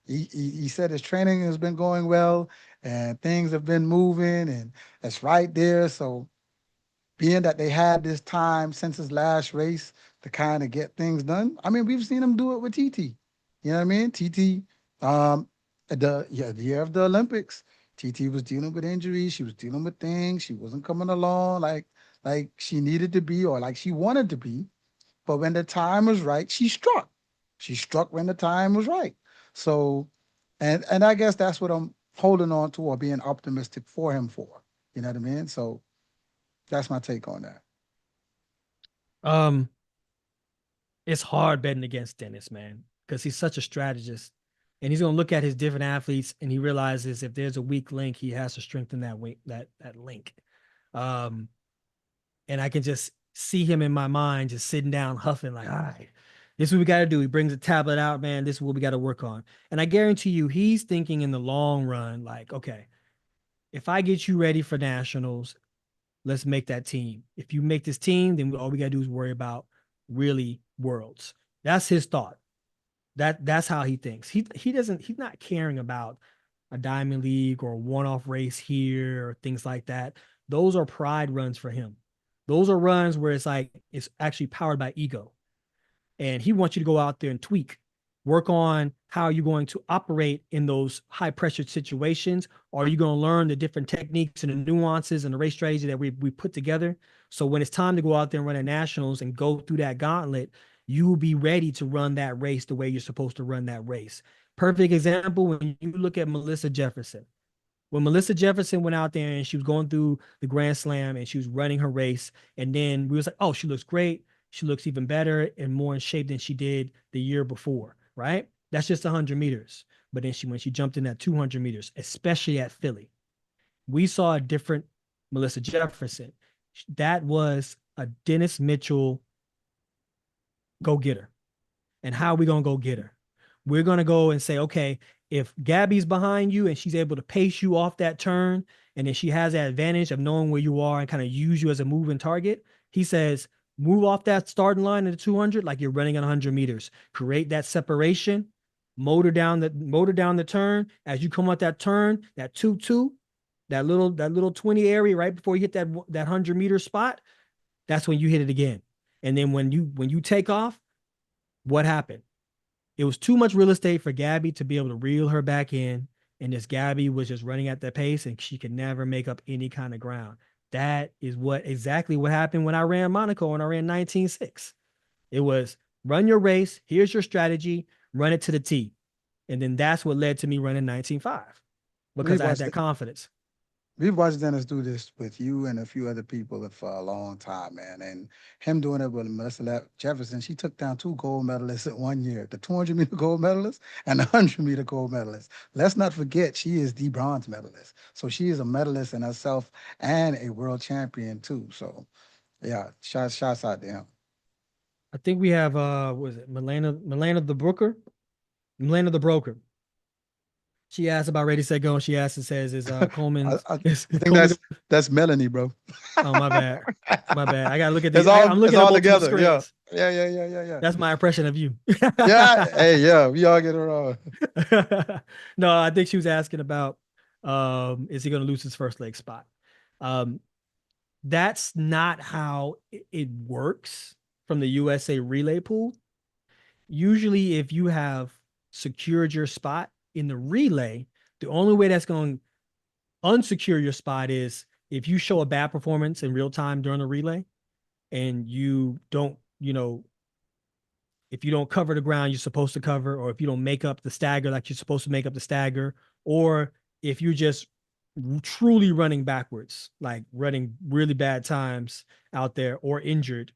He said his training has been going well and things have been moving and it's right there. So being that they had this time since his last race to kind of get things done. I mean, we've seen him do it with TT. You know what I mean? TT, the year of the Olympics, TT was dealing with injuries. She was dealing with things. She wasn't coming along like she needed to be or like she wanted to be. But when the time was right, she struck. She struck when the time was right. So, and I guess that's what I'm holding on to or being optimistic for him for. You know what I mean? So that's my take on that. It's hard betting against Dennis, man, because he's such a strategist. And he's going to look at his different athletes and he realizes if there's a weak link, he has to strengthen that link. And I can just see him in my mind just sitting down huffing like, all right, this is what we got to do. He brings a tablet out, man. This is what we got to work on. And I guarantee you he's thinking in the long run, like, okay, if I get you ready for nationals, let's make that team. If you make this team, then all we got to do is worry about really worlds. That's his thought. That's how he thinks. He's not caring about a Diamond League or a one-off race here or things like that. Those are pride runs for him. Those are runs where it's like it's actually powered by ego. And he wants you to go out there and tweak, work on how you're going to operate in those high pressure situations. Or are you going to learn the different techniques and the nuances and the race strategy that we put together? So when it's time to go out there and run at nationals and go through that gauntlet, you will be ready to run that race the way you're supposed to run that race. Perfect example, when you look at Melissa Jefferson. When Melissa Jefferson went out there and she was going through the Grand Slam and she was running her race, and then we was like, oh, she looks great. She looks even better and more in shape than she did the year before, right? That's just 100 meters. But then when she jumped in at 200 meters, especially at Philly, we saw a different Melissa Jefferson. That was a Dennis Mitchell go-getter. And how are we going to go get her? We're going to go and say, okay, if Gabby's behind you and she's able to pace you off that turn, and then she has that advantage of knowing where you are and kind of use you as a moving target, he says, move off that starting line at the 200 like you're running at 100 meters. Create that separation, motor down the turn. As you come out that turn, that 2-2, that little 20 area right before you hit that 100-meter spot, that's when you hit it again. And then when you take off, what happened? It was too much real estate for Gabby to be able to reel her back in. And this Gabby was just running at that pace and she could never make up any kind of ground. That is exactly what happened when I ran Monaco and I ran 19.6. It was run your race. Here's your strategy. Run it to the T. And then that's what led to me running 19.5 because I had that confidence. We've watched Dennis do this with you and a few other people for a long time, man. And him doing it with Melissa Jefferson, she took down 2 gold medalists in 1 year, the 200-meter gold medalist and the 100-meter gold medalist. Let's not forget, she is the bronze medalist. So she is a medalist in herself and a world champion too. So yeah, shots out to him. I think we have, was it Milena the Broker. She asked about Ready, Set, Go, and she asked and says, "Is Coleman?" I think that's Melanie, bro. Oh, my bad. I gotta look at this. I'm looking at all together. Screens. Yeah. That's my impression of you. Yeah. Hey, yeah. We all get it wrong. No, I think she was asking about, is he going to lose his first leg spot? That's not how it works from the USA relay pool. Usually, if you have secured your spot in the relay, the only way that's going to unsecure your spot is if you show a bad performance in real time during the relay and you don't, if you don't cover the ground you're supposed to cover, or if you don't make up the stagger like you're supposed to make up the stagger, or if you're just truly running backwards, like running really bad times out there or injured,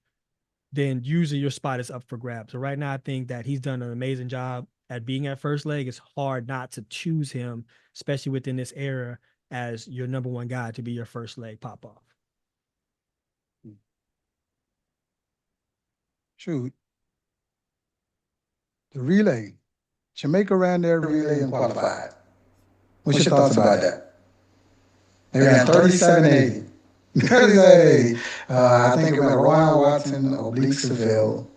then usually your spot is up for grabs. So right now, I think that he's done an amazing job at being at first leg. It's hard not to choose him, especially within this era, as your number one guy to be your first leg pop off. Shoot. The relay. Jamaica ran their relay and qualified. What's your thoughts about that? They ran 37.80. 37.80. I think it went Rowan Watson, Oblique Seville.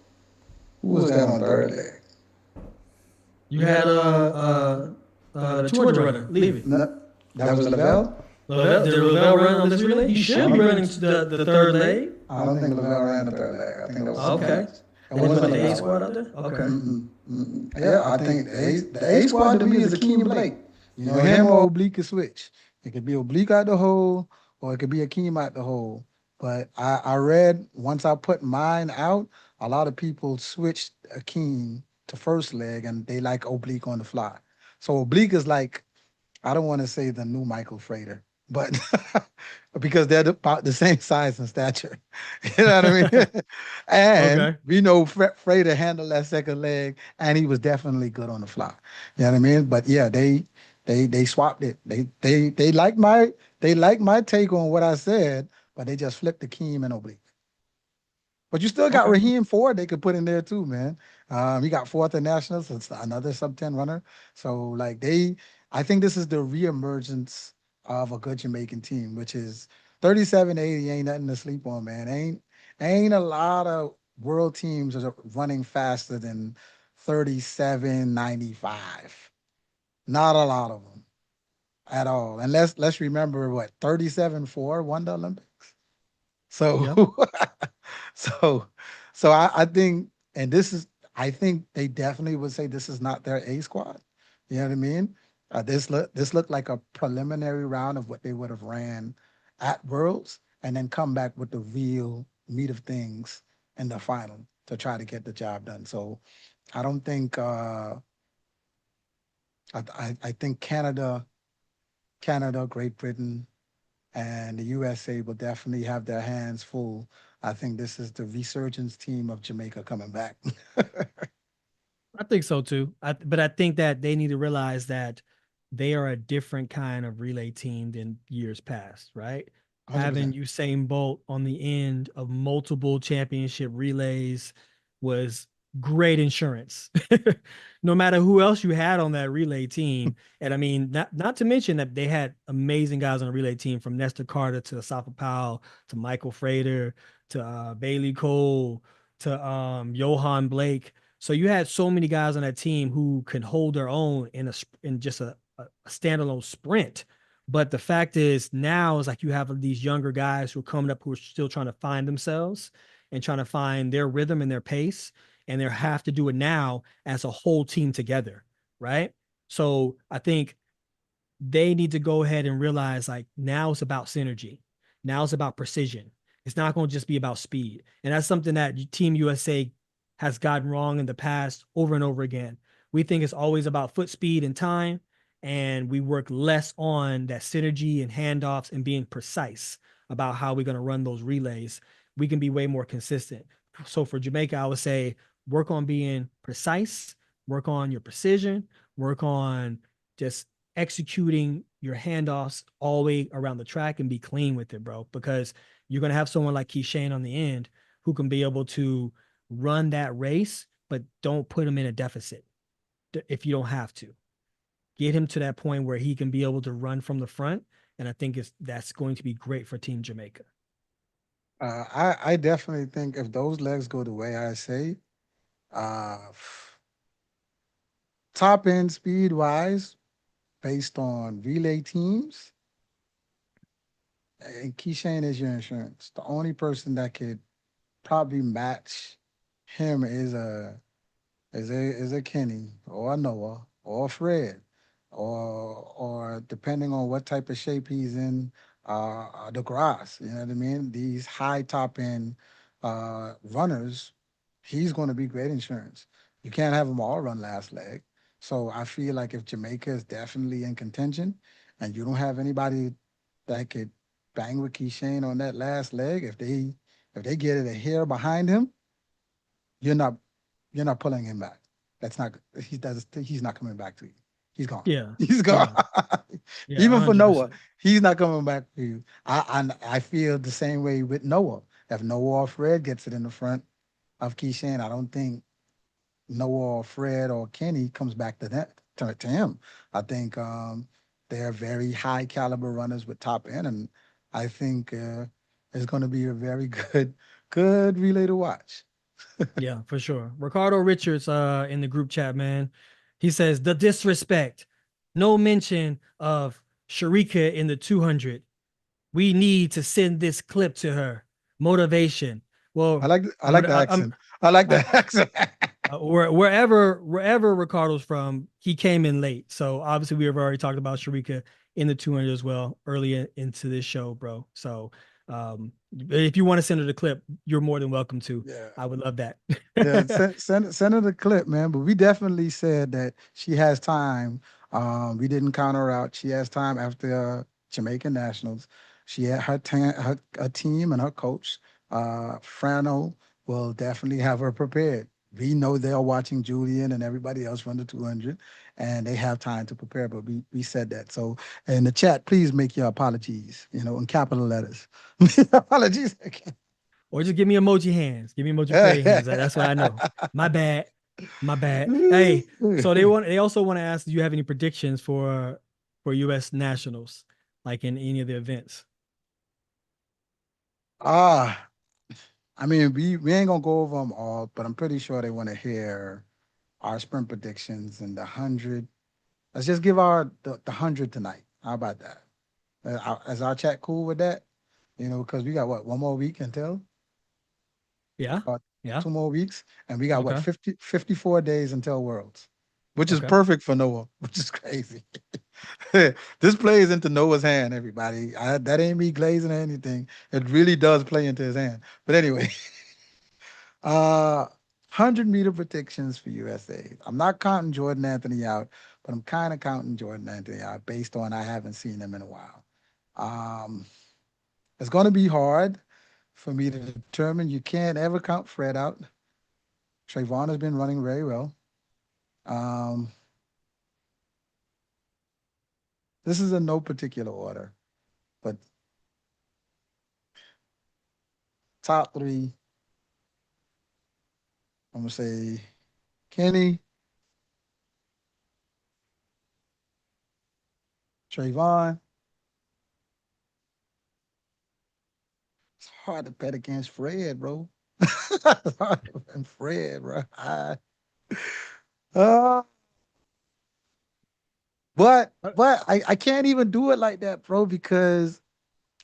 Who was that on third leg? You had the 200 runner, leave it. No, that was Lavelle? Did Lavelle run on this relay? He should be running the third leg. I don't think Lavelle ran the third leg. I think that was okay. It wasn't the A squad out there? Okay. Yeah, I think the A squad to me is Akeem Blake. You know, him or Oblique can switch. It could be Oblique out the hole, or it could be Akeem out the hole. But I read, once I put mine out, a lot of people switched Akeem to first leg, and they like Oblique on the fly. So Oblique is like, I don't want to say the new Michael Frater, but because they're about the same size and stature. You know what I mean? And we know Frater handled that second leg, and he was definitely good on the fly. You know what I mean? But yeah, they swapped it. They like my take on what I said, but they just flipped Akeem and Oblique. But you still got Raheem Ford they could put in there too, man. He got fourth in nationals. So it's another sub-10 runner. So like I think this is the reemergence of a good Jamaican team, which is 37.80 ain't nothing to sleep on, man. Ain't a lot of world teams are running faster than 37.95. Not a lot of them at all. And let's remember what 37.4 won the Olympics. So so I think, and I think they definitely would say this is not their A squad. You know what I mean? This looked like a preliminary round of what they would have ran at Worlds, and then come back with the real meat of things in the final to try to get the job done. So I don't think I think Canada, Great Britain, and the USA will definitely have their hands full. I think this is the resurgence team of Jamaica coming back. I think so too. But I think that they need to realize that they are a different kind of relay team than years past, right? 100%. Having Usain Bolt on the end of multiple championship relays was great insurance. No matter who else you had on that relay team. And I mean, not to mention that they had amazing guys on the relay team, from Nestor Carter to Asafa Powell to Michael Frater to Bailey Cole to Johan Blake. So you had so many guys on that team who can hold their own in just a standalone sprint. But the fact is, now is like you have these younger guys who are coming up who are still trying to find themselves and trying to find their rhythm and their pace. And they have to do it now as a whole team together, right? So I think they need to go ahead and realize, like, now it's about synergy. Now it's about precision. It's not going to just be about speed. And that's something that Team USA has gotten wrong in the past over and over again. We think it's always about foot speed and time, and we work less on that synergy and handoffs and being precise about how we're going to run those relays. We can be way more consistent. So for Jamaica, I would say, work on being precise, work on your precision, work on just executing your handoffs all the way around the track, and be clean with it, bro, because you're going to have someone like Kishane on the end who can be able to run that race, but don't put him in a deficit if you don't have to. Get him to that point where he can be able to run from the front, and I think that's going to be great for Team Jamaica. I definitely think if those legs go the way I say, top end speed wise, based on relay teams, and Kishane is your insurance. The only person that could probably match him is a Kenny or a Noah or a Fred, or depending on what type of shape he's in, the grass. You know what I mean? These high top end runners, he's going to be great insurance. You can't have them all run last leg. So I feel like if Jamaica is definitely in contention, and you don't have anybody that could bang with Kishane on that last leg, if they get it a hair behind him, you're not pulling him back. He's not coming back to you. He's gone. Yeah. He's gone. Yeah, Even for 100%. Noah, he's not coming back for you. I feel the same way with Noah. If Noah or Fred gets it in the front of Kishane, I don't think Noah or Fred or Kenny comes back to him. I think they're very high caliber runners with top end, and I think it's going to be a very good relay to watch. Yeah, for sure. Ricardo Richards in the group chat, man. He says the disrespect. No mention of Shericka in the 200. We need to send this clip to her. Motivation. Well, I like the accent. I like the accent. Wherever Ricardo's from, he came in late. So obviously we have already talked about Shericka in the 200 as well early into this show, bro. So if you want to send her the clip, you're more than welcome to. Yeah. I would love that. Yeah, send her the clip, man. But we definitely said that she has time. We didn't count her out. She has time after Jamaican Nationals. She had her team and her coach, Frano, will definitely have her prepared. We know they're watching Julien and everybody else run the 200, and they have time to prepare, but we said that. So in the chat, please make your apologies, in capital letters. Apologies. Or just give me emoji hands. Give me emoji prayer hands. That's what I know. My bad. Hey, so they also want to ask, do you have any predictions for U.S. Nationals, like in any of the events? I mean, we ain't gonna go over them all, but I'm pretty sure they want to hear our sprint predictions and the 100. Let's just give the 100 tonight. How about that? Is our chat cool with that? Because we got one more week until? Yeah. Yeah. 2 more weeks, and we got 54 days until Worlds, which is Okay. perfect for Noah, which is crazy. This plays into Noah's hand, everybody. That ain't me glazing or anything. It really does play into his hand. But anyway, 100-meter predictions for USA. I'm not counting Jordan Anthony out, but I'm kind of counting Jordan Anthony out based on I haven't seen him in a while. It's going to be hard for me to determine. You can't ever count Fred out. Trayvon has been running very well. This is in no particular order, but top 3, I'm going to say Kenny, Trayvon. It's hard to bet against Fred, bro. It's hard to bet Fred, bro. But I can't even do it like that, bro, because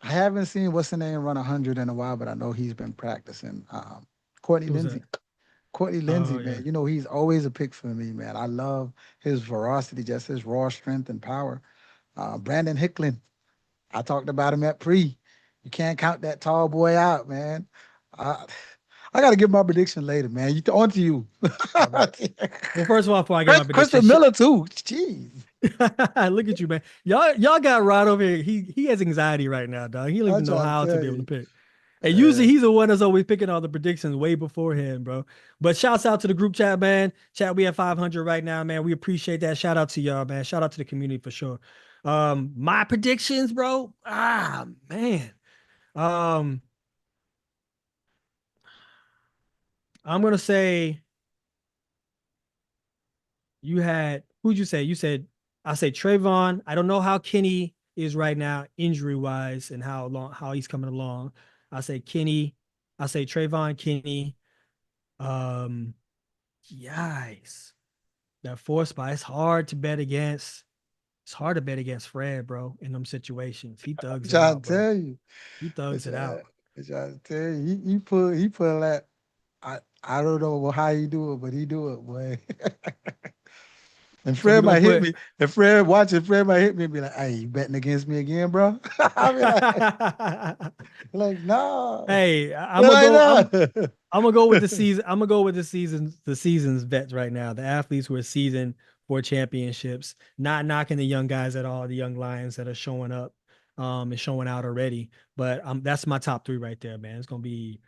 I haven't seen what's the name run 100 in a while, but I know he's been practicing. Courtney Lindsay. Courtney Lindsay, man. Yeah. He's always a pick for me, man. I love his veracity, just his raw strength and power. Brandon Hicklin. I talked about him at pre. You can't count that tall boy out, man. I got to give my prediction later, man. On to you. Well, first of all, before I get my prediction, Christopher Miller too. Jeez. Look at you, man. Y'all got Rod over here. He has anxiety right now, dog. He don't even know how to be able to pick. And usually he's the one that's always picking all the predictions way beforehand, bro. But shouts out to the group chat, man. Chat, we at 500 right now, man. We appreciate that. Shout out to y'all, man. Shout out to the community for sure. My predictions, bro. Man. I'm gonna say who'd you say? You said I say Trayvon. I don't know how Kenny is right now, injury-wise, and how he's coming along. I say Kenny. I say Trayvon, Kenny. Yikes. That 4 spot, it's hard to bet against. It's hard to bet against Fred, bro, in them situations. He thugs it out, bro. Tell you. He thugs it out. I tell you, he put that. I don't know how he do it, but he do it, boy. And Fred might hit me. If Fred watching, Fred might hit me and be like, "Hey, you betting against me again, bro?" I be like, no. Hey, I'm gonna go with the season. I'm gonna go with the season's vets right now. The athletes who are seasoned for championships. Not knocking the young guys at all, the young Lions that are showing up and showing out already. But that's my top 3 right there, man. It's gonna be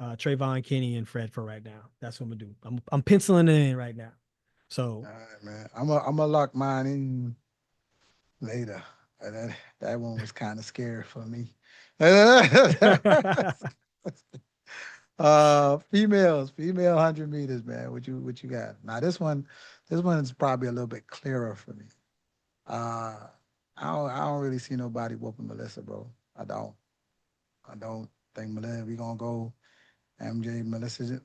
Trayvon, Kenny, and Fred for right now. That's what I'm gonna do. I'm penciling it in right now. So, all right, man. I'm gonna lock mine in later. That one was kind of scary for me. Female 100 meters, man. What you got? Now this one is probably a little bit clearer for me. I don't really see nobody whooping Melissa, bro. I don't think Melissa. We gonna go MJ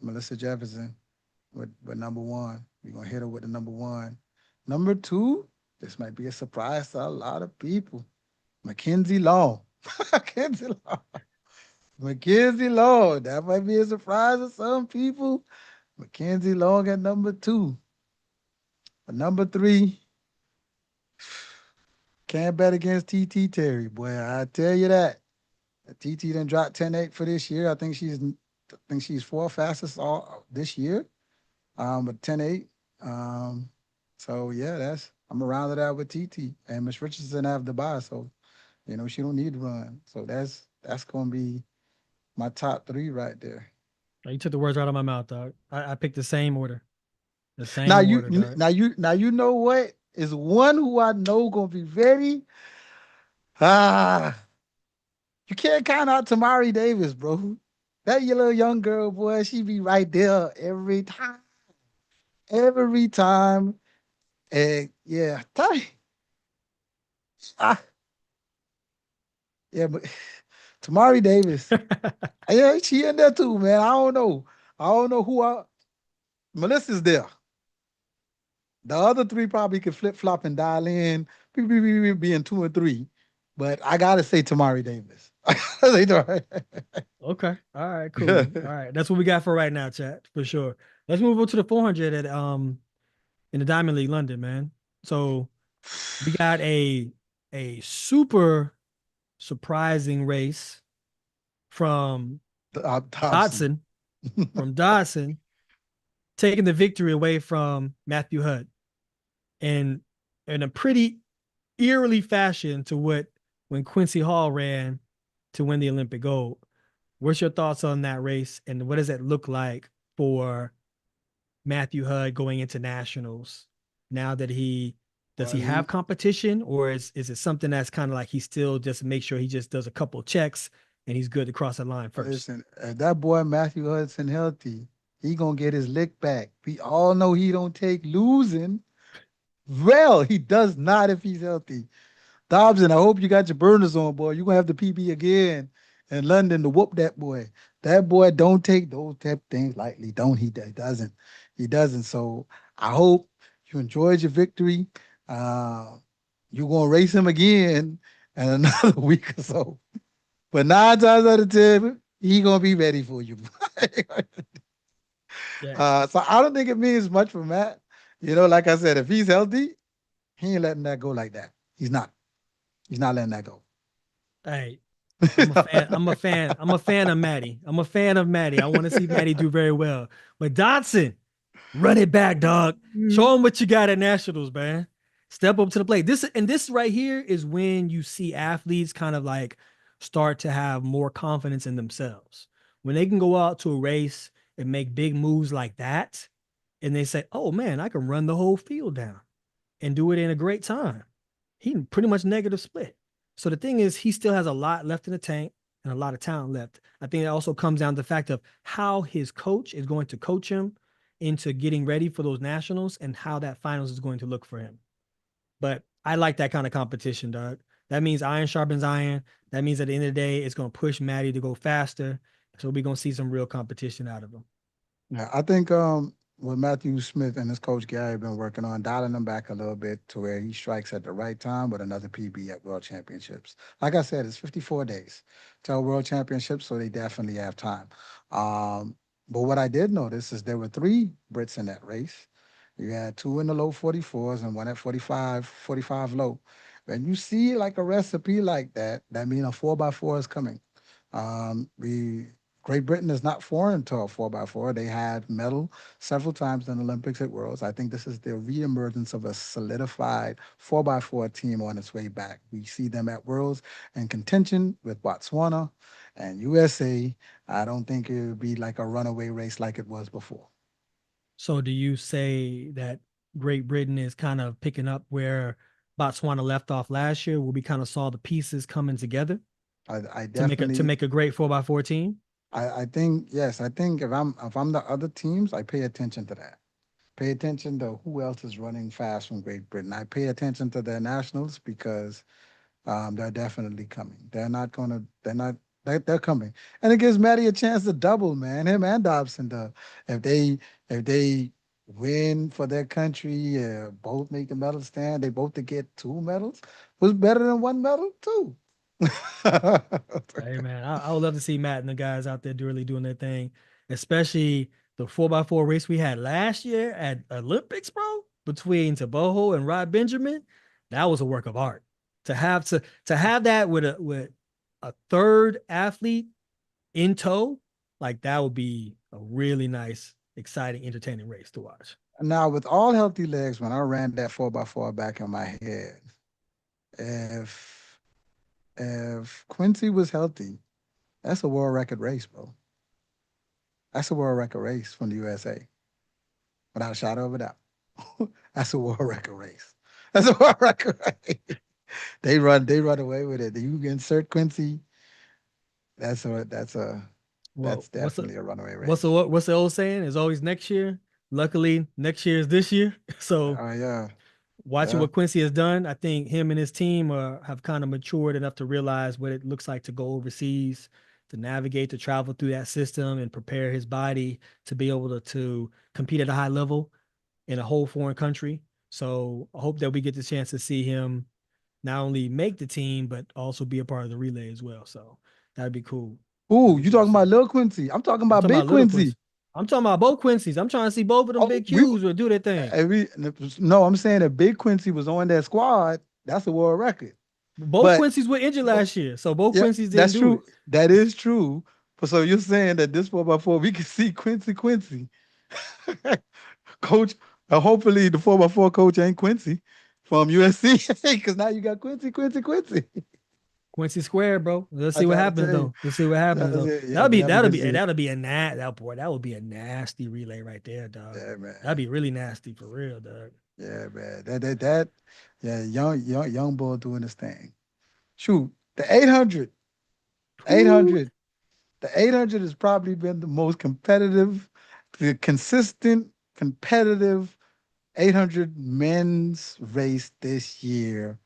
Melissa Jefferson with number 1. We gonna hit her with the number 1. Number 2, this might be a surprise to a lot of people. Mackenzie Long. Mackenzie Long. That might be a surprise to some people. Mackenzie Long at number 2. But number 3, can't bet against TT Terry, boy. I tell you that. TT done dropped 10.8 for this year. I think she's 4th fastest all this year. But 10.8. So yeah, I'm gonna round it out with TT. And Miss Richardson have the bye, so she don't need to run. So that's gonna be my top 3 right there. you took the words right out of my mouth, dog. I picked the same order. The same order, dog. Now you know what is one who I know gonna be ready. You can't count out Tamari Davis, bro. That little young girl, boy, she be right there every time. Every time. And yeah, yeah, but Tamari Davis. Yeah, she in there too, man. I don't know who Melissa's there. The other 3 probably could flip-flop and dial in, being 2 and 3. But I gotta say Tamari Davis. Okay. All right, cool. All right. That's what we got for right now, chat, for sure. Let's move on to the 400 at in the Diamond League London, man. So we got a super surprising race from Dobson. From Dobson, taking the victory away from Matthew Hudson. And in a pretty eerily fashion to when Quincy Hall ran to win the Olympic gold. What's your thoughts on that race, and what does it look like for Matthew Hudson going into nationals now that does he have competition, or is it something that's kind of like he still just make sure he just does a couple of checks and he's good to cross the line first? Listen, if that boy Matthew Hudson healthy, he gonna get his lick back. We all know he don't take losing. Well, he does not if he's healthy. Dobson, I hope you got your burners on, boy. You're gonna have the PB again in London to whoop that boy. That boy don't take those type things lightly, don't he? He doesn't. He doesn't. So I hope you enjoyed your victory. You're gonna race him again in another week or so. But 9 times out of 10, he gonna be ready for you. So I don't think it means much for Matt. Like I said, if he's healthy, he ain't letting that go like that. He's not. He's not letting that go. Hey, I'm a fan of Maddie. I'm a fan of Maddie. I want to see Maddie do very well. But Dobson, run it back, dog. Show him what you got at nationals, man. Step up to the plate. This right here is when you see athletes kind of like start to have more confidence in themselves. When they can go out to a race and make big moves like that, and they say, oh man, I can run the whole field down and do it in a great time. He pretty much negative split. So the thing is, he still has a lot left in the tank and a lot of talent left. I think it also comes down to the fact of how his coach is going to coach him into getting ready for those nationals and how that finals is going to look for him. But I like that kind of competition, dog. That means iron sharpens iron. That means at the end of the day, it's going to push Maddie to go faster. So we're going to see some real competition out of him. Yeah, I think what Matthew Smith and his coach Gary have been working on, dialing him back a little bit to where he strikes at the right time with another PB at World Championships. Like I said, it's 54 days till World Championships, so they definitely have time. But what I did notice is there were 3 Brits in that race. You had 2 in the low 44s and 1 at 45 low. When you see like a recipe like that, that means a 4x4 is coming. Great Britain is not foreign to a 4x4. They had medal several times in the Olympics at Worlds. I think this is the reemergence of a solidified 4x4 team on its way back. We see them at Worlds in contention with Botswana and USA. I don't think it would be like a runaway race like it was before. So do you say that Great Britain is kind of picking up where Botswana left off last year, where we kind of saw the pieces coming together I definitely to make a great 4x4 team? I think yes. I think if I'm the other teams, I pay attention to that. Pay attention to who else is running fast from Great Britain. I pay attention to their nationals because they're definitely coming. They're coming, and it gives Maddie a chance to double, man. Him and Dobson, if they win for their country, both make the medal stand. They both to get 2 medals was better than 1 medal too. Hey man, I would love to see Matt and the guys out there really doing their thing, especially the 4x4 race we had last year at Olympics, bro, between Tebogo and Rod Benjamin. That was a work of art. To have that with a third athlete in tow, like that would be a really nice, exciting, entertaining race to watch. Now, with all healthy legs, when I ran that 4x4 back in my head, if Quincy was healthy, that's a world record race, bro. That's a world record race from the USA. Without a shadow of a doubt. That's a world record race. That's a world record race. They run away with it. You insert Quincy, that's definitely a runaway race. What's the old saying? It's always next year. Luckily, next year is this year. So yeah. Watching what Quincy has done, I think him and his team have kind of matured enough to realize what it looks like to go overseas, to navigate, to travel through that system and prepare his body to be able to compete at a high level in a whole foreign country. So I hope that we get the chance to see him not only make the team, but also be a part of the relay as well. So that'd be cool. Ooh, you talking about Lil Quincy? I'm talking about Big Quincy. I'm talking about both Quincy's. I'm trying to see both of them big Qs do their thing. No, I'm saying that Big Quincy was on that squad. That's a world record. Both Quincy's were injured last year, so both Quincy's didn't that's do true. it. That is true. But so you're saying that this 4x4, we can see Quincy. Coach, hopefully the 4x4 coach ain't Quincy from USC, because now you got Quincy. Quincy Square, bro. Let's see what happens though. Let's see what happens though. That'll be a nasty relay right there, dog. Yeah, man. That'd be really nasty for real, dog. Yeah, man. Young boy doing his thing. Shoot, the 800. The 800 has probably been the most competitive, the consistent, competitive 800 men's race this year.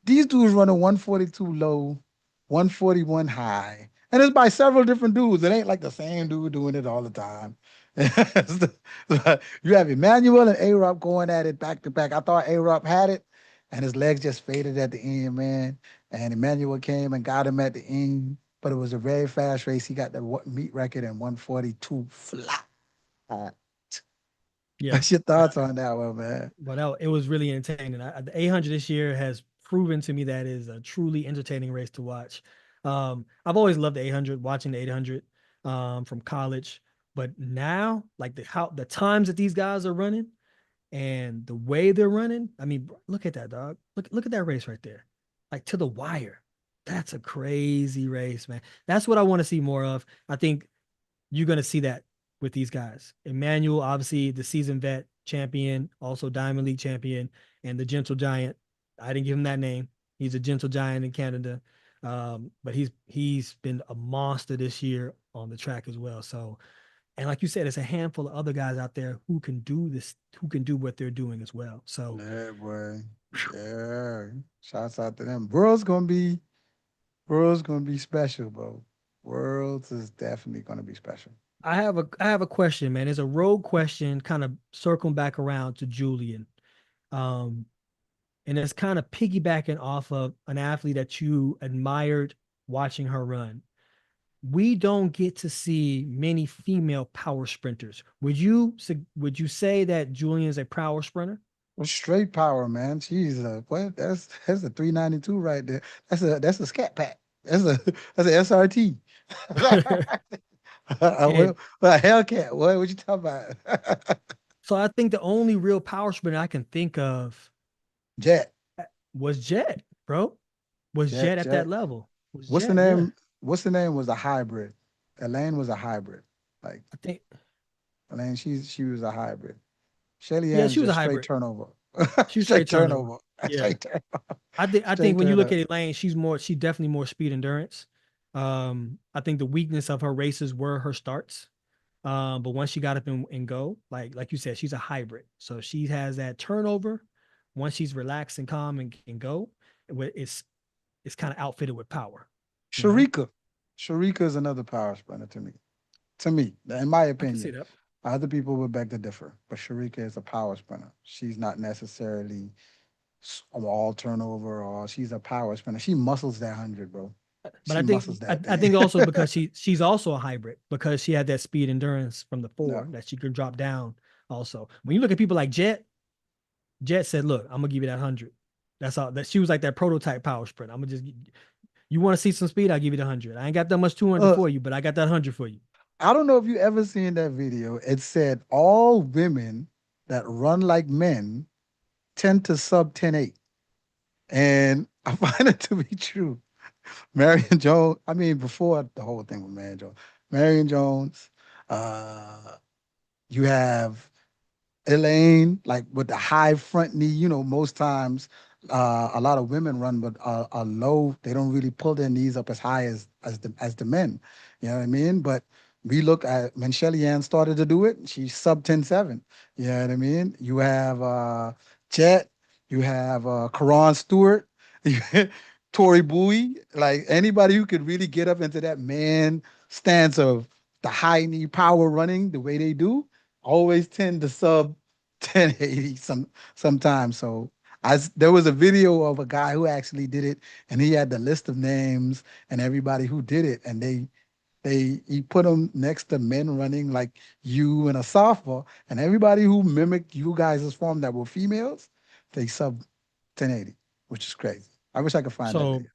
These dudes running 142 low, 141 high. And it's by several different dudes. It ain't like the same dude doing it all the time. You have Emmanuel and A-Rob going at it back to back. I thought A-Rob had it, and his legs just faded at the end, man. And Emmanuel came and got him at the end. But it was a very fast race. He got the meet record in 142 flat. Yeah. What's your thoughts on that one, man? But it was really entertaining. The 800 this year has proven to me that is a truly entertaining race to watch. I've always loved the 800, watching the 800 from college. But now, like the times that these guys are running and the way they're running, I mean, look at that, dog. Look at that race right there. Like to the wire. That's a crazy race, man. That's what I want to see more of. I think you're going to see that with these guys. Emmanuel, obviously the seasoned vet champion, also Diamond League champion, and the Gentle Giant. I didn't give him that name. He's a Gentle Giant in Canada. But he's been a monster this year on the track as well. So, and like you said, it's a handful of other guys out there who can do this, who can do what they're doing as well. So yeah, boy. Yeah. Shouts out to them. World's gonna be special, bro. Worlds is definitely gonna be special. I have a question, man. It's a rogue question, kind of circling back around to Julien. And it's kind of piggybacking off of an athlete that you admired watching her run. We don't get to see many female power sprinters. Would you say that Julien is a power sprinter? Well, straight power, man. She's what? That's a 392 right there. That's a scat pack. That's an SRT. And a Hellcat. What you talking about? so I think the only real power sprinter I can think of Jet. was Jet, bro. Was Jet at that Jet. level? Was What's the Jet? Yeah. name? What's the name? Was a hybrid. Elaine was a hybrid. Like I think Elaine, she was a hybrid. Shelly yeah, Ann's she was a just straight hybrid. turnover. She was straight turnover. Yeah. Straight turnover. I think Straight when you look turnover. at Elaine, she's definitely more speed endurance. I think the weakness of her races were her starts. But once she got up and go, like you said, she's a hybrid. So she has that turnover. Once she's relaxed and calm and go, it's kind of outfitted with power. Shericka. Shericka is another power sprinter to me. To me, in my I can see opinion. that. Other people would beg to differ, but Shericka is a power sprinter. She's not necessarily all turnover, or she's a power sprinter. She muscles that 100, bro. But She I think muscles I, that I thing. think also because she's also a hybrid because she had that speed endurance from the four Yeah. that she could drop down. Also, when you look at people like Jet said, "Look, I'm gonna give you that 100." That's all. That she was like that prototype power sprint. I'm gonna just you want to see some speed, I'll give you the 100. I ain't got that much 200 for you, but I got that 100 for you. I don't know if you ever seen that video. It said all women that run like men tend to sub 10.8. And I find it to be true. Marion Jones, I mean, before the whole thing with Marion Jones, Marion Jones, you have Elaine, like with the high front knee, most times a lot of women run, but are low. They don't really pull their knees up as high as the men. You know what I mean? But we look at when Shelly Ann started to do it, she's sub 10.7. You know what I mean? You have Jet, you have Karan Stewart, Tori Bowie, like anybody who could really get up into that man stance of the high knee power running the way they do, always tend to sub 1080 sometimes. So there was a video of a guy who actually did it, and he had the list of names and everybody who did it, and he put them next to men running like you and a sophomore, and everybody who mimicked you guys' form that were females, they sub 1080, which is crazy. I wish I could find that video.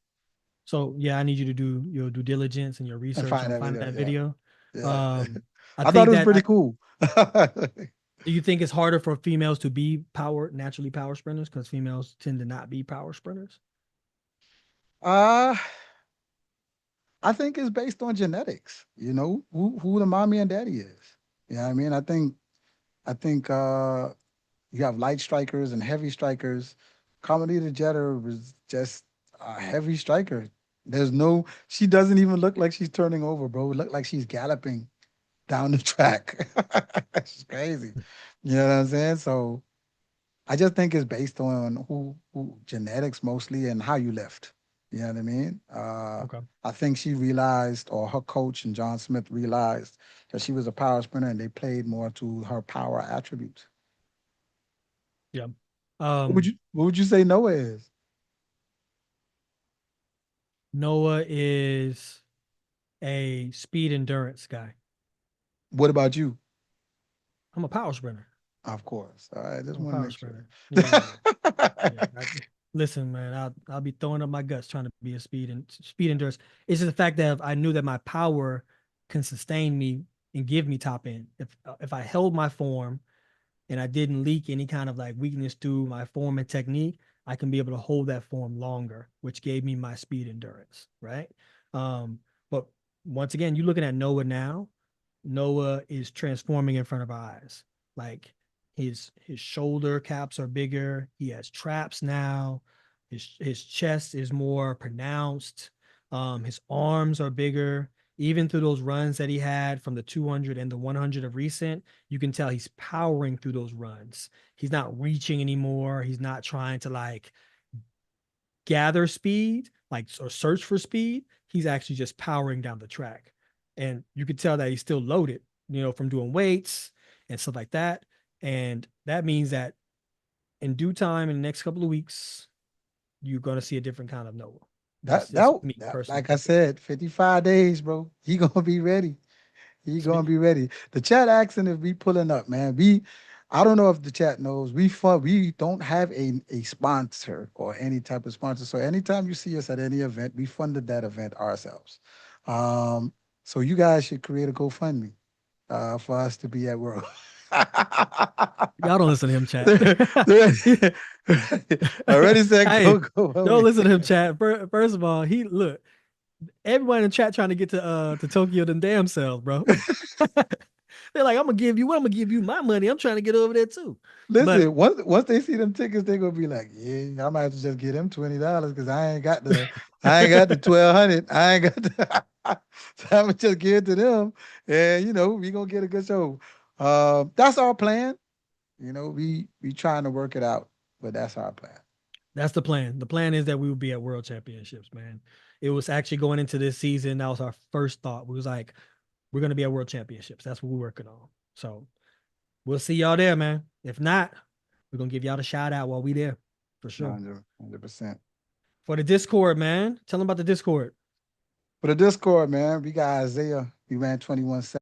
So yeah, I need you to do your due diligence and your And research find on that finding video. that Yeah. video. Yeah. I I thought think it was that pretty cool. do you think it's harder for females to be naturally power sprinters because females tend to not be power sprinters? I think it's based on genetics, who the mommy and daddy is. You know what I mean? I think you have light strikers and heavy strikers. Carmelita Jeter was just a heavy striker. She doesn't even look like she's turning over, bro. It looked like she's galloping down the track. It's crazy. You know what I'm saying? So I just think it's based on who genetics mostly and how you lift. You know what I mean? Okay. I think she realized, or her coach and John Smith realized that she was a power sprinter, and they played more to her power attributes. Yeah. What would you say Noah is? Noah is a speed endurance guy. What about you? I'm a power sprinter. Of course. All right, just I'm a want to power make sure. sprinter. Yeah. Listen, man, I'll be throwing up my guts trying to be a speed endurance. It's just the fact that I knew that my power can sustain me and give me top end. If I held my form and I didn't leak any kind of like weakness through my form and technique, I can be able to hold that form longer, which gave me my speed endurance, right? But once again, you're looking at Noah now. Noah is transforming in front of our eyes. Like his shoulder caps are bigger. He has traps now. His chest is more pronounced. His arms are bigger. Even through those runs that he had from the 200 and the 100 of recent, you can tell he's powering through those runs. He's not reaching anymore. He's not trying to like gather speed, like or search for speed. He's actually just powering down the track. And you could tell that he's still loaded, from doing weights and stuff like that. And that means that in due time, in the next couple of weeks, you're going to see a different kind of Noah. That, Me personally. like I said, 55 days, bro. He gonna be ready. He gonna be ready. The chat asking if we pulling up, man. I don't know if the chat knows, we don't have a sponsor or any type of sponsor. So anytime you see us at any event, we funded that event ourselves. So you guys should create a GoFundMe for us to be at World. Y'all don't listen to him, chat. Already said Hey, go. Don't listen to him, chat. First of all, everyone in the chat trying to get to Tokyo them damn selves, bro. They're like, I'm gonna give you my money. I'm trying to get over there too. Listen, once they see them tickets, they're gonna be like, yeah, I might have to just get them $20 because I ain't got the 1,200. I ain't got the so I'm gonna just give it to them. And we gonna get a good show. That's our plan. We trying to work it out, but that's our plan. That's the plan. The plan is that we will be at World Championships, man. It was actually going into this season. That was our first thought. We was like, we're going to be at World Championships. That's what we're working on. So we'll see y'all there, man. If not, we're going to give y'all the shout out while we there for sure. 100%. For the Discord, man. Tell them about the Discord. For the Discord, man, we got Isaiah. We ran 21-7.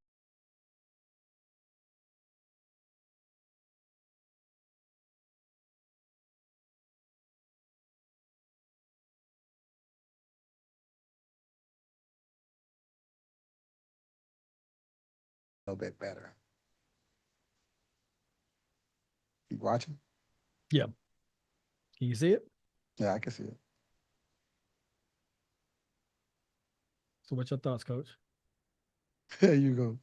A little bit better. You watching? Yeah. Can you see it? Yeah, I can see it. So what's your thoughts, Coach? There you go.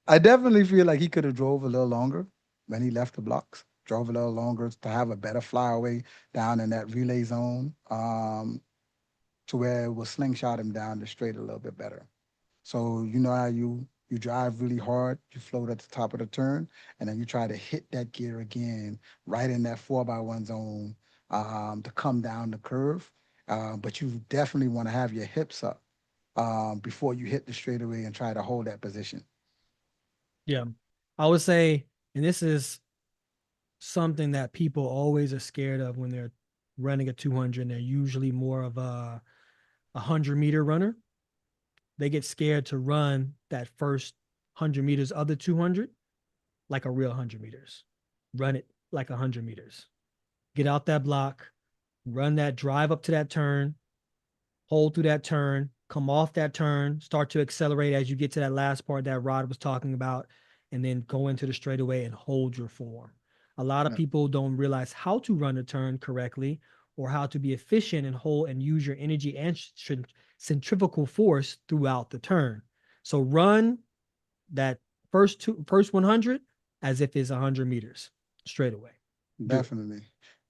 I definitely feel like he could have drove a little longer when he left the blocks. Drove a little longer to have a better flyaway down in that relay zone, to where it will slingshot him down the straight a little bit better. So you know how you drive really hard, you float at the top of the turn, and then you try to hit that gear again right in that 4x1 zone to come down the curve. But you definitely want to have your hips up before you hit the straightaway and try to hold that position. Yeah. I would say, and this is something that people always are scared of when they're running a 200, and they're usually more of a 100-meter runner. They get scared to run that first 100 meters of the 200 like a real 100 meters. Run it like 100 meters. Get out that block, run that drive up to that turn, hold through that turn, come off that turn, start to accelerate as you get to that last part that Rod was talking about, and then go into the straightaway and hold your form. A lot of people don't realize how to run a turn correctly or how to be efficient and hold and use your energy and centrifugal force throughout the turn. So run that first 100 as if it's 100 meters straight away. Definitely.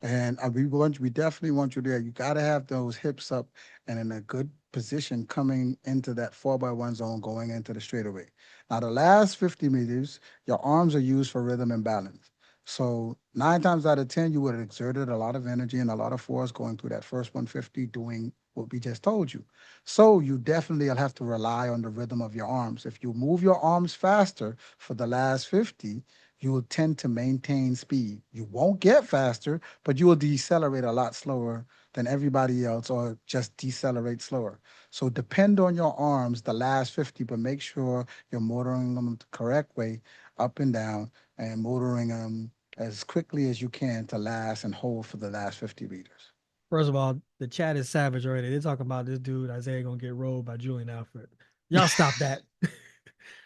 And we definitely want you there. You got to have those hips up and in a good position coming into that 4x1 zone going into the straightaway. Now, the last 50 meters, your arms are used for rhythm and balance. So 9 times out of 10, you would have exerted a lot of energy and a lot of force going through that first 150 doing what we just told you. So you definitely will have to rely on the rhythm of your arms. If you move your arms faster for the last 50, you will tend to maintain speed. You won't get faster, but you will decelerate a lot slower than everybody else or just decelerate slower. So depend on your arms the last 50, but make sure you're motoring them the correct way, up and down, and motoring them as quickly as you can to last and hold for the last 50 meters. First of all, the chat is savage already. They're talking about this dude, Isaiah, gonna get rolled by Julien Alfred. Y'all stop that.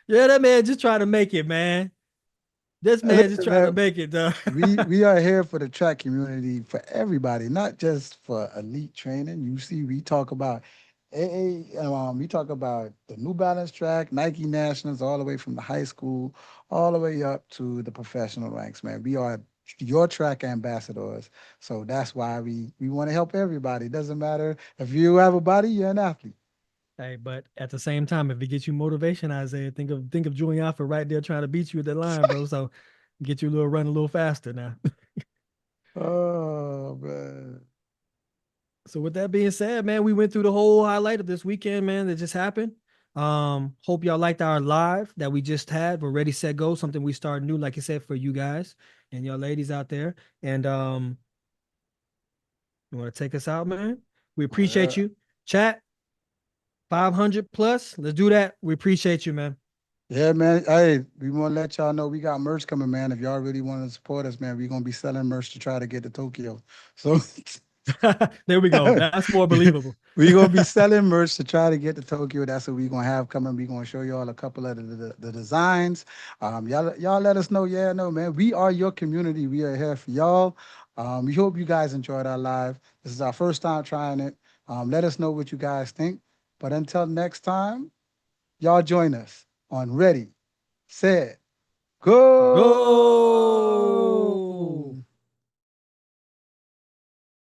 Yeah, that man just trying to make it, man. This man just trying to make it, though. we are here for the track community, for everybody, not just for elite training. You see, we talk about we talk about the New Balance track, Nike Nationals, all the way from the high school, all the way up to the professional ranks, man. We are your track ambassadors. So that's why we want to help everybody. It doesn't matter if you have a body, you're an athlete. Hey, but at the same time, if it gets you motivation, Isaiah, think of Julien Alfred right there trying to beat you at that line, bro. So get you a little run a little faster now. Oh, man. So with that being said, man, we went through the whole highlight of this weekend, man, that just happened. Hope y'all liked our live that we just had. We're ready, set, go. Something we started new, like I said, for you guys and y'all ladies out there. And you want to take us out, man? We appreciate you. Chat. 500 plus. Let's do that. We appreciate you, man. Yeah, man. Hey, we want to let y'all know we got merch coming, man. If y'all really want to support us, man, we're going to be selling merch to try to get to Tokyo. So There we go. That's more believable. we're going to be selling merch to try to get to Tokyo. That's what we're going to have coming. We're going to show y'all a couple of the designs. Y'all let us know. Yeah, no, man. We are your community. We are here for y'all. We hope you guys enjoyed our live. This is our first time trying it. Let us know what you guys think. But until next time, y'all join us on Ready, Set, Go! Go!